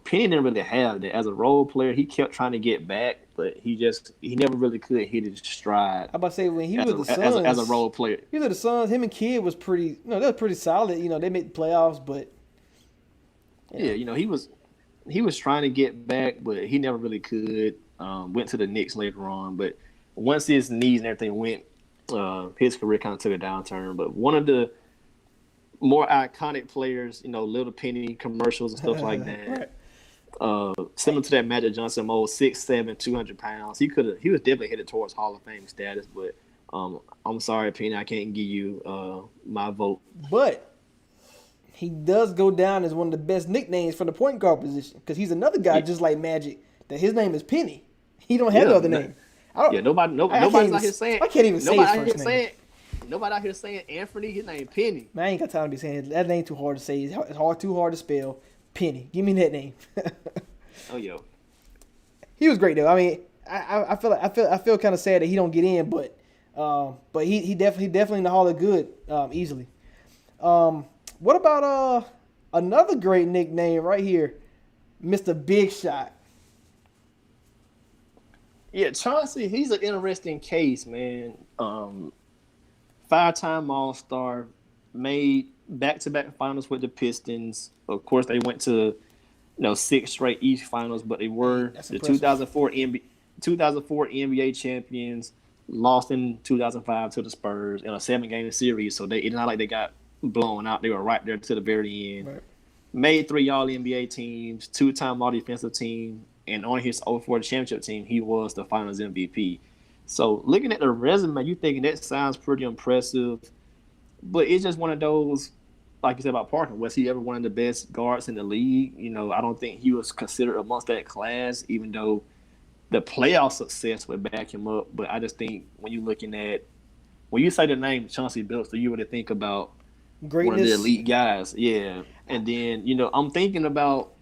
Penny didn't really have that. As a role player, he kept trying to get back, but he never really could hit his stride. I'm about to say, when he was the Suns, as a role player, he was the Suns. Him and Kidd was pretty. They were pretty solid. They made the playoffs, but yeah, he was trying to get back, but he never really could. Went to the Knicks later on, but once his knees and everything went, his career kind of took a downturn. But one of the more iconic players, Little Penny commercials and stuff like that. Right. Similar to that Magic Johnson mold, 6'7", 200 pounds. He was definitely headed towards Hall of Fame status, but I'm sorry, Penny, I can't give you my vote. But he does go down as one of the best nicknames for the point guard position, because he's another guy just like Magic that his name is Penny. He don't have no other name. Nobody's out here saying. I can't even say his first name. Nobody out here saying Anthony. His name Penny. Man, I ain't got time to be saying that name too hard to say. It's too hard to spell. Penny. Give me that name. Oh, yo. He was great though. I mean, I feel kind of sad that he don't get in, but he definitely in the Hall of Good easily. What about another great nickname right here, Mr. Big Shot? Yeah, Chauncey, he's an interesting case, man. 5-time All-Star, made back-to-back finals with the Pistons. Of course, they went to 6 straight East finals, but they were the 2004 NBA champions. Lost in 2005 to the Spurs in a 7-game series, so it's not like they got blown out. They were right there to the very end. Right. Made 3 All-NBA teams, 2-time All-Defensive team, and on his 04 championship team, he was the Finals MVP. So looking at the resume, you thinking that sounds pretty impressive, but it's just one of those, like you said about Parker. Was he ever one of the best guards in the league? I don't think he was considered amongst that class, even though the playoff success would back him up. But I just think when you say the name Chauncey Billups, you would think about greatness, one of the elite guys. Yeah. And then, I'm thinking about,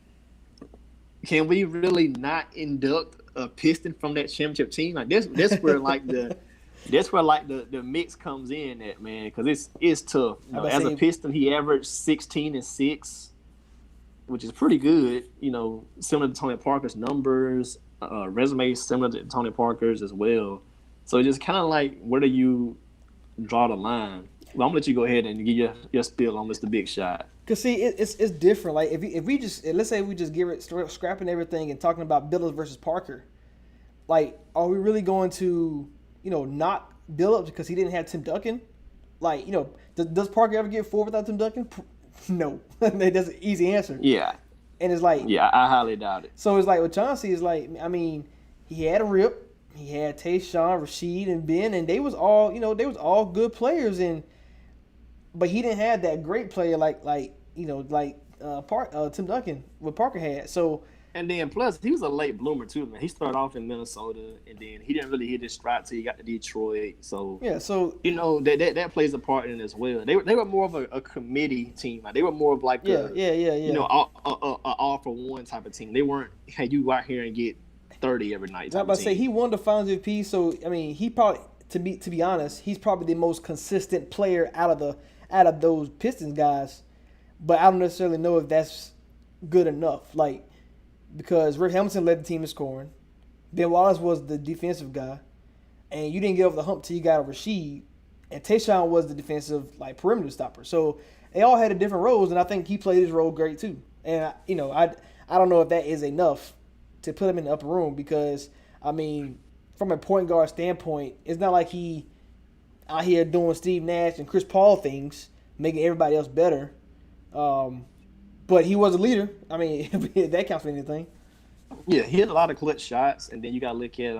can we really not induct a Piston from that championship team? Like that's where the mix comes in at, man, because it's tough. As a Piston, he averaged 16 and 6, which is pretty good. Similar to Tony Parker's numbers, resume similar to Tony Parker's as well. So it's just kind of like, where do you draw the line? Well, I'm gonna let you go ahead and give your spiel on Mr. Big Shot. Cause see, it's different. Like if we just, let's say we just give it scrapping everything and talking about Billups versus Parker, like, are we really going to knock Billups because he didn't have Tim Duncan? Like, does Parker ever get 4 without Tim Duncan? No, that's an easy answer. Yeah, and it's like, yeah, I highly doubt it. So it's like with Chauncey, is like, I mean, he had a Rip, he had Tayshaun, Rasheed, and Ben, and they was all good players, but he didn't have that great player like Tim Duncan, what Parker had. So, and then plus he was a late bloomer too, man. He started off in Minnesota, and then he didn't really hit his stride till he got to Detroit. So yeah, so that plays a part in it as well. They were more of a committee team. Like, they were more of like an all for one type of team. They weren't, hey, you go out here and get 30 every night. I'm about to say he won the Finals MVP. So I mean, he probably, to be honest, he's probably the most consistent player out of out of those Pistons guys. But I don't necessarily know if that's good enough. Like, because Rick Hamilton led the team in scoring. Ben Wallace was the defensive guy. And you didn't get over the hump till you got over Rasheed. And Tayshaun was the defensive, like, perimeter stopper. So they all had a different roles, and I think he played his role great too. And, I don't know if that is enough to put him in the upper room because, I mean, from a point guard standpoint, it's not like he out here doing Steve Nash and Chris Paul things, making everybody else better. But he was a leader. I mean, if that counts for anything. Yeah, he hit a lot of clutch shots, and then you got to look at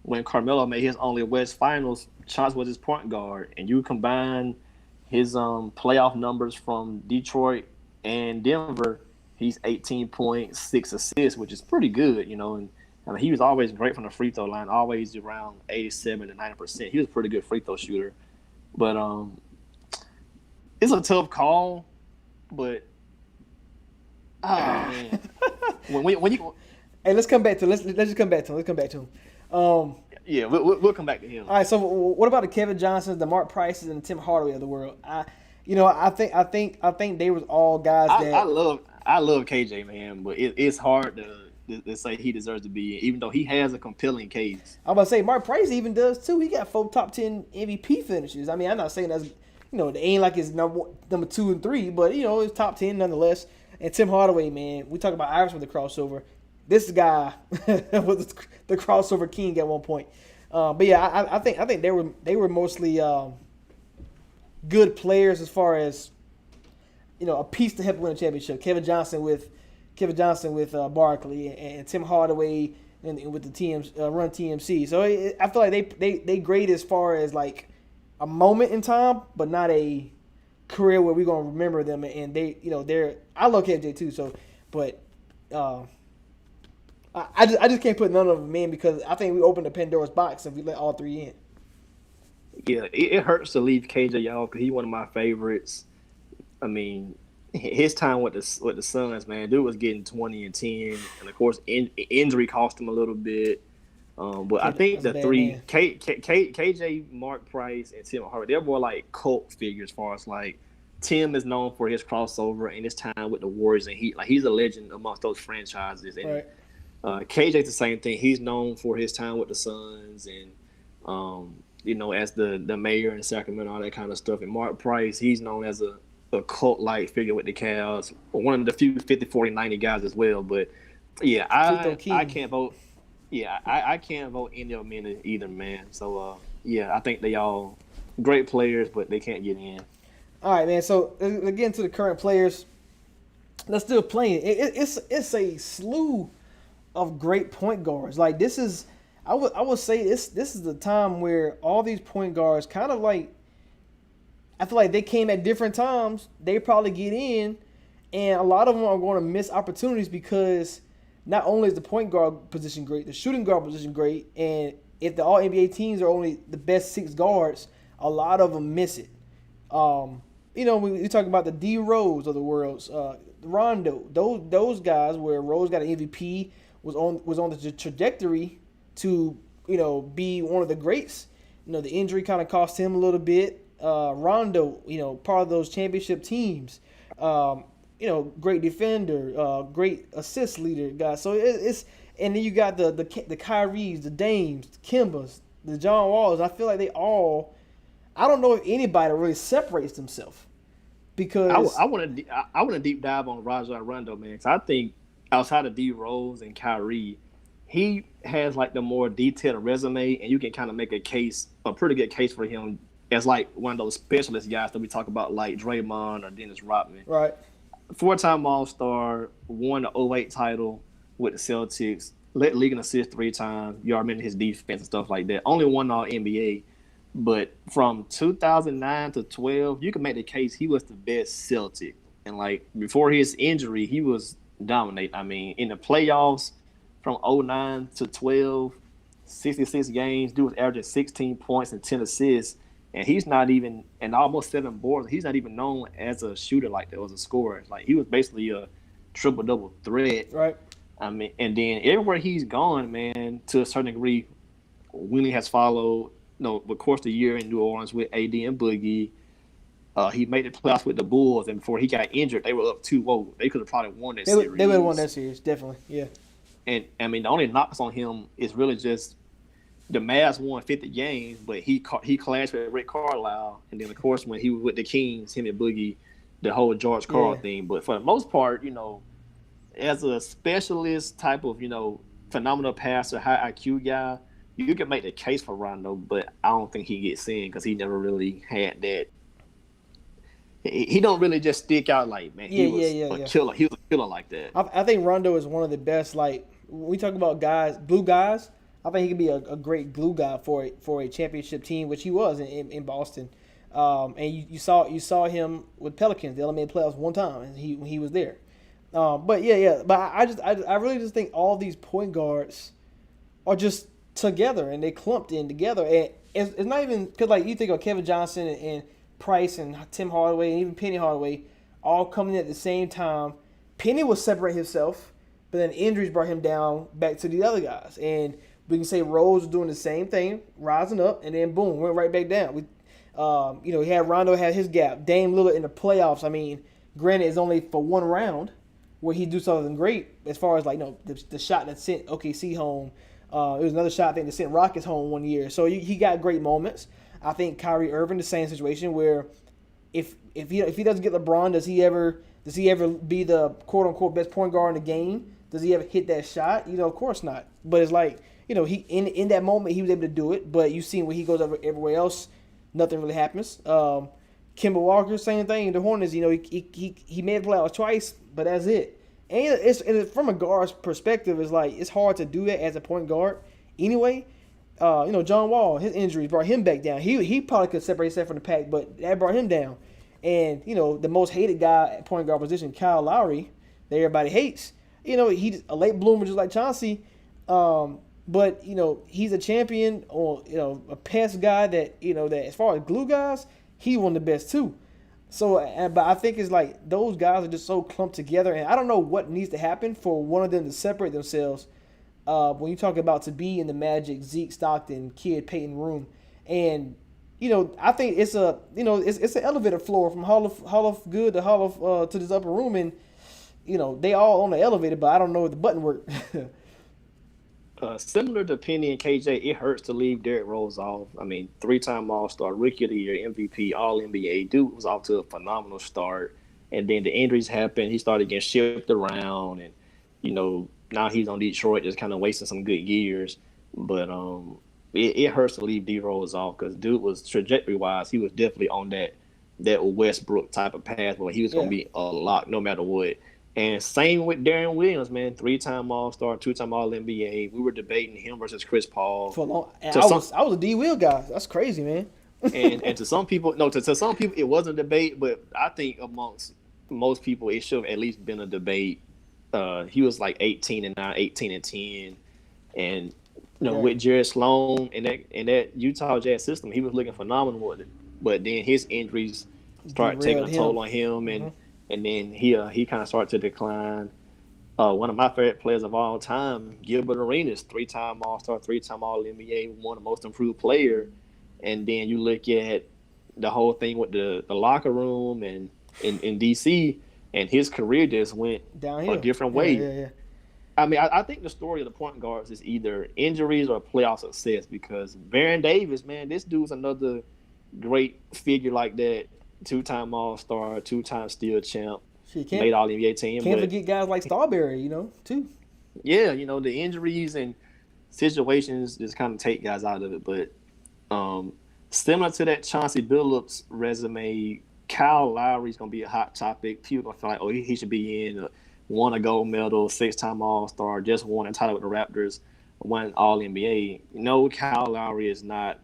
when Carmelo made his only West Finals, Chauncey was his point guard, and you combine his playoff numbers from Detroit and Denver, he's 18 points, 6 assists, which is pretty good, you know. And I mean, he was always great from the free throw line, always around 87 to 90%. He was a pretty good free throw shooter. But it's a tough call, but man. when you Hey, let's come back to let's just come back to him. Let's come back to him. Yeah, we'll come back to him. All right. So what about the Kevin Johnsons, the Mark Prices, and the Tim Hardaway of the world? I think they was all guys that I love KJ, man, but it's hard to say he deserves to be in, even though he has a compelling case. I'm about to say Mark Price even does too. He got 4 top 10 MVP finishes. I mean, I'm not saying that's it ain't like his number 2 and 3, but it's top 10 nonetheless. And Tim Hardaway, man, we talk about Iverson with the crossover. This guy was the crossover king at one point. But yeah, I think they were mostly good players as far as a piece to help win a championship. Kevin Johnson with Barkley and Tim Hardaway and with the Run TMC. So I feel like they great as far as like a moment in time, but not a career where we're gonna remember them. And they're I love KJ too. So, but I just can't put none of them in because I think we opened the Pandora's box if we let all 3 in. Yeah, it hurts to leave KJ, y'all, because he's one of my favorites. I mean, his time with the Suns, man, dude was getting 20 and 10, and of course, injury cost him a little bit. But I think the three, KJ, Mark Price, and Tim Hardaway, they're more like cult figures as far as like Tim is known for his crossover and his time with the Warriors, and he's a legend amongst those franchises. And Right. KJ's the same thing. He's known for his time with the Suns and as the mayor in Sacramento, all that kind of stuff. And Mark Price, he's known as a cult-like figure with the Cavs, one of the few 50, 40, 90 guys as well. But yeah, I can't vote. Yeah, I can't vote any of them in either, man. So I think they all great players, but they can't get in. All right, man. So again to the current players, let's still playing. It's a slew of great point guards. Like this is, I would say this is the time where all these point guards kind of like, I feel like they came at different times. They probably get in, and a lot of them are going to miss opportunities because not only is the point guard position great, the shooting guard position great, and if the All NBA teams are only the best 6 guards, a lot of them miss it. We talk about the D Rose of the world, Rondo, those guys where Rose got an MVP, was on the trajectory to be one of the greats. The injury kind of cost him a little bit. Rondo, part of those championship teams. Great defender, great assist leader, guys. So it's and then you got the Kyries, the Dames, the Kimbas, the John Walls. I feel like they all. I don't know if anybody really separates themselves because I want to deep dive on Rajon Rondo, man. Because I think outside of D Rose and Kyrie, he has like the more detailed resume, and you can kind of make a pretty good case for him as like one of those specialist guys that we talk about, like Draymond or Dennis Rodman. Right. 4-time All-Star, won the 2008 title with the Celtics, led league in assists 3 times. You already mentioned his defense and stuff like that. Only won All NBA. But from 2009 to 12, you can make the case he was the best Celtic. And like before his injury, he was dominating. I mean, in the playoffs from 09 to 12, 66 games, dude was averaging 16 points and 10 assists. And he's not even, and almost 7 boards, he's not even known as a shooter like that, as a scorer. Like, he was basically a triple-double threat. Right. I mean, and then everywhere he's gone, man, to a certain degree, Winnie has followed, of course, the year in New Orleans with AD and Boogie. He made the playoffs with the Bulls, and before he got injured, they were up 2-0. They could have probably won that series. They would have won that series, definitely. Yeah. And I mean, the only knocks on him is really just the Mavs won 50 games, but he clashed with Rick Carlisle, and then of course when he was with the Kings, him and Boogie, the whole George Karl thing. But for the most part, as a specialist type of phenomenal passer, high IQ guy, you can make the case for Rondo, but I don't think he gets in because he never really had that. He don't really just stick out like, man, he was a killer. He was a killer like that. I think Rondo is one of the best. Like when we talk about guys, glue guys, I think he could be a great glue guy for a championship team, which he was in Boston. And you saw him with Pelicans. They only made playoffs one time, and he was there. But I really just think all these point guards are just together and they clumped in together. And it's not even because like you think of Kevin Johnson and Price and Tim Hardaway and even Penny Hardaway all coming at the same time. Penny will separate himself, but then injuries brought him down back to the other guys. And we can say Rose was doing the same thing, rising up, and then boom, went right back down. He had Rondo had his gap. Dame Lillard in the playoffs. I mean, granted, it's only for one round where he do something great as far as like the shot that sent OKC home. It was another shot I think that sent Rockets home one year. So he got great moments. I think Kyrie Irving, the same situation where if he doesn't get LeBron, does he ever be the quote unquote best point guard in the game? Does he ever hit that shot? Of course not. But it's like he in that moment he was able to do it. But you see when he goes everywhere else, nothing really happens. Kemba Walker, same thing. The Hornets, he made the playoffs twice, but that's it. And it's from a guard's perspective, it's hard to do that as a point guard anyway. John Wall, his injuries brought him back down. He probably could separate himself from the pack, but that brought him down. And the most hated guy at point guard position, Kyle Lowry, that everybody hates. He's a late bloomer just like Chauncey. But he's a champion or a past guy that that as far as glue guys, he's one of the best too. So, but I think it's like those guys are just so clumped together, and I don't know what needs to happen for one of them to separate themselves. When you talk about to be in the Magic, Zeke, Stockton, Kid, Peyton room, and I think it's it's an elevator floor from Hall of Good to Hall of to this upper room, and they all on the elevator, but I don't know if the button worked. Similar to Penny and KJ, it hurts to leave Derrick Rose off. I mean, 3-time All-Star, Rookie of the Year, MVP, All-NBA. Dude was off to a phenomenal start. And then the injuries happened. He started getting shipped around. And, now he's on Detroit just kind of wasting some good years. But it hurts to leave D Rose off because dude was trajectory-wise, he was definitely on that Westbrook type of path where he was going to be a lock no matter what. And same with Darren Williams, man. 3-time All-Star, 2-time All-NBA. We were debating him versus Chris Paul. For long, I was a D. Will guy. That's crazy, man. and to some people, to some people, it wasn't a debate. But I think amongst most people, it should have at least been a debate. He was like 18-9, 18-10, and with Jerry Sloan and that Utah Jazz system, he was looking phenomenal with it. But then his injuries started taking a toll on him, and then he kind of started to decline. One of my favorite players of all time, Gilbert Arenas, 3-time All-Star, 3-time All-NBA, won the Most Improved Player. And then you look at the whole thing with the locker room and in D.C., and his career just went downhill. A different way. Yeah. I mean, I think the story of the point guards is either injuries or playoff success because Baron Davis, man, this dude's another great figure like that. 2-time All-Star, 2-time Steel champ, made All-NBA team. Can't forget guys like Starberry, too. Yeah, the injuries and situations just kind of take guys out of it. But similar to that Chauncey Billups resume, Kyle Lowry's going to be a hot topic. People going to feel like, oh, he should be in. Won a gold medal, 6-time All-Star, just won a title with the Raptors, won All-NBA. Kyle Lowry is not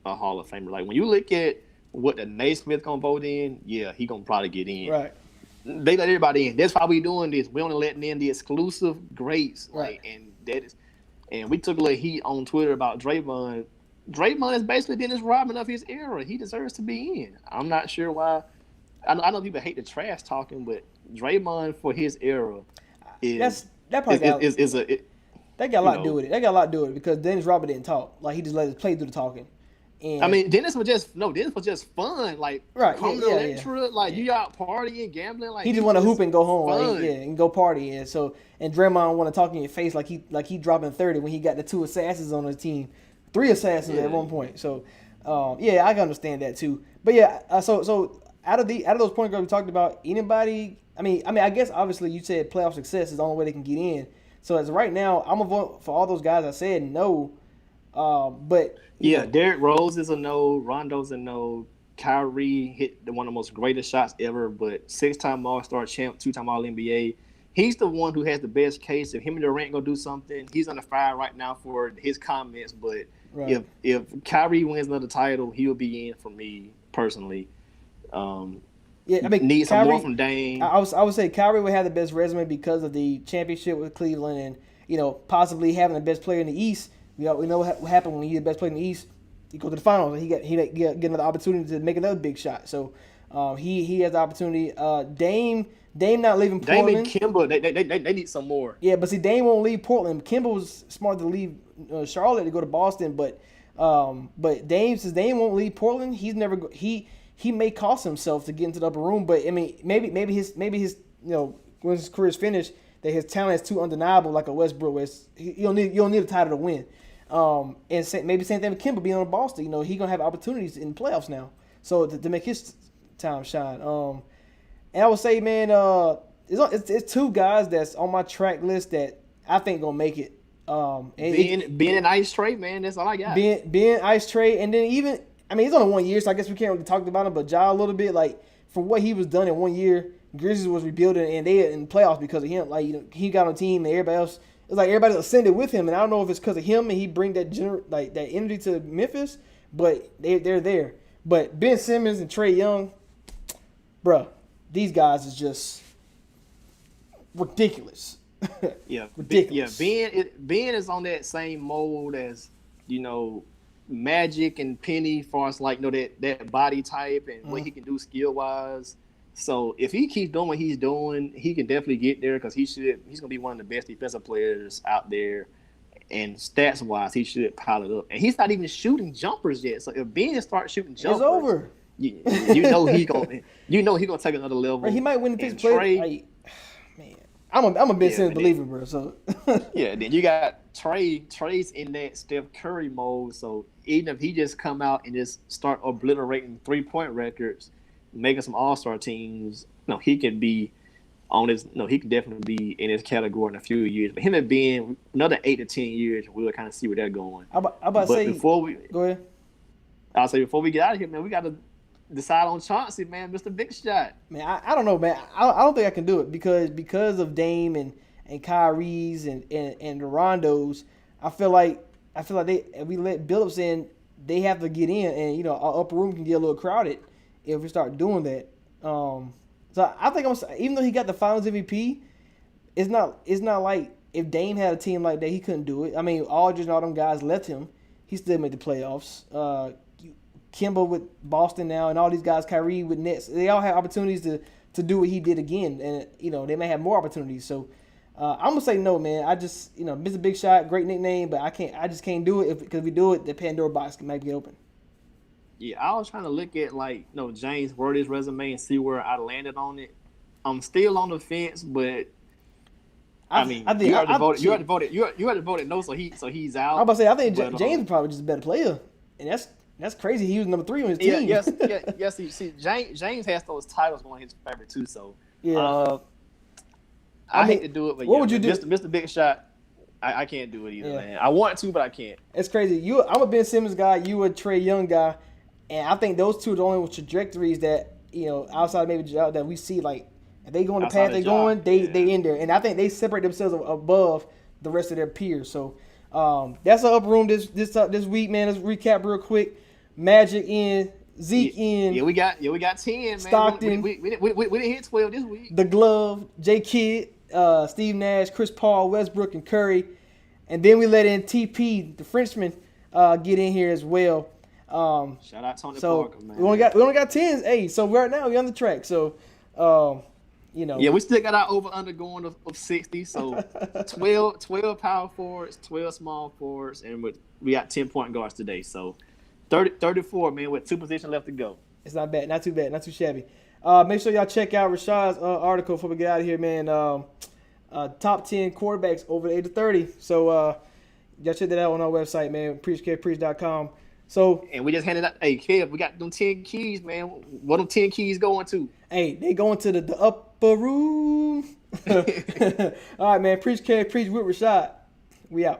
a Hall of Famer. Like, when you look at what the Naismith gonna vote in, he gonna probably get in. Right. They let everybody in. That's why we doing this. We only letting in the exclusive greats. Right. And we took a little heat on Twitter about Draymond. Draymond is basically Dennis Rodman of his era. He deserves to be in. I'm not sure why. I know people hate the trash talking, but Draymond for his era that got a lot to do with it. That got a lot to do with it because Dennis Rodman didn't talk. Like he just let his play do the talking. And I mean, Dennis was just fun. Like, right, come to yeah. Electra, like Yeah. you out partying, gambling. Like, He just want to hoop and go home, fun. like, yeah, and go party. And so, and Draymond want to talk in your face like he dropping 30 when he got the 2 assassins on his team, 3 assassins at one point. So, yeah, I can understand that too. But yeah, so out of those point guards we talked about, anybody? I mean, I guess obviously you said playoff success is the only way they can get in. So as of right now, I'm gonna vote for all those guys I said no. But Yeah, Derrick Rose is a no. Rondo's a no. Kyrie hit one of the most greatest shots ever, but 6-time All-Star champ, 2-time All-NBA. He's the one who has the best case. If him and Durant go do something, he's on the fire right now for his comments. But right. if Kyrie wins another title, he'll be in for me personally. Yeah, I mean, need some Kyrie, more from Dame. I would say Kyrie would have the best resume because of the championship with Cleveland and possibly having the best player in the East. We know what happened when he's the best player in the East. He goes to the finals and he get another opportunity to make another big shot. So he has the opportunity. Dame not leaving Portland. Dame and Kimba, they need some more. Yeah, but see, Dame won't leave Portland. Kimba was smart to leave Charlotte to go to Boston, but Dame, since Dame won't leave Portland, he may cost himself to get into the upper room. But I mean, maybe his when his career's finished, that his talent is too undeniable, like a Westbrook, where you don't need a title to win. And maybe same thing with Kimba being on Boston. He gonna have opportunities in the playoffs now, so to make his time shine. And I would say, man, it's 2 guys that's on my track list that I think gonna make it. Being an Ice Trey, man, that's all I got. Being Ice Trey, and then even he's only 1 year, so I guess we can't really talk about him. But Ja a little bit, like for what he was done in 1 year, Grizzlies was rebuilding, and they in playoffs because of him. Like he got on a team, and everybody else. It's like everybody ascended with him, and I don't know if it's because of him and he bring that that energy to Memphis, but they're there. But Ben Simmons and Trae Young, bruh, these guys is just ridiculous. Yeah, ridiculous. Yeah, Ben is on that same mold as Magic and Penny, as far as that body type and what he can do skill wise. So if he keeps doing what he's doing, he can definitely get there because he's gonna be one of the best defensive players out there. And stats wise, he should pile it up. And he's not even shooting jumpers yet. So if Ben starts shooting jumpers, it's over. He's gonna take another level. Right, he might win the Pittsburgh player. Man, I'm a Ben Simmons believer, bro. So yeah, then you got Trey's in that Steph Curry mode. So even if he just come out and just start obliterating 3-point records, making some All-Star teams, he can be on his. He can definitely be in his category in a few years. But him and Ben, another 8 to 10 years, we'll kind of see where they're going. I'll say before we get out of here, man, we got to decide on Chauncey, man, Mr. Big Shot. Man, I don't know, man. I don't think I can do it because of Dame and Kyrie's and the Rondos. I feel like if we let Billups in, they have to get in, and our upper room can get a little crowded if we start doing that. So I think even though he got the Finals MVP, it's not like if Dame had a team like that, he couldn't do it. I mean, Aldridge and all them guys left him. He still made the playoffs. Kimba with Boston now, and all these guys, Kyrie with Nets, they all have opportunities to do what he did again, and they may have more opportunities. So I'm gonna say no, man. I just Mr. Big Shot, great nickname, but I just can't do it because if we do it, the Pandora box might get open. Yeah, I was trying to look at James Worthy's resume and see where I landed on it. I'm still on the fence, but you had to vote no, so he's out. I'm about to say I think James is probably just a better player, and that's crazy. He was number 3 on his team. Yes. See, James has those titles going his favor too. So yeah, I hate to do it, but what would you do, Mr. Big Shot? I can't do it either, man. I want to, but I can't. It's crazy. I'm a Ben Simmons guy. You a Trae Young guy, and I think those two are the only trajectories that outside maybe that we see. Like if they go on the path they're going, they in there, and I think they separate themselves above the rest of their peers. So that's our upper room this week, man. Let's recap real quick. Magic in, Zeke in. Yeah, we got 10, man. Stockton. We didn't hit 12 this week. The Glove, J Kidd, Steve Nash, Chris Paul, Westbrook, and Curry. And then we let in TP, the Frenchman, get in here as well. Shout out Tony Parker, man. We only got 10s. Hey, so right now we're on the track. So, Yeah, we still got our over-under going of 60. So 12 power forwards, 12 small forwards, and we got 10 point guards today. So 34, man, with 2 positions left to go. It's not bad, not too bad, not too shabby. Make sure y'all check out Rashad's article before we get out of here, man. Top 10 quarterbacks over the age of 30. So y'all check that out on our website, man. PreachCarePreach.com. So And we just handed out. Hey, Kev, we got them 10 keys, man. What them 10 keys going to? hey, they going to the upper room. All right, man. Preach Care, Preach with Rashad. We out.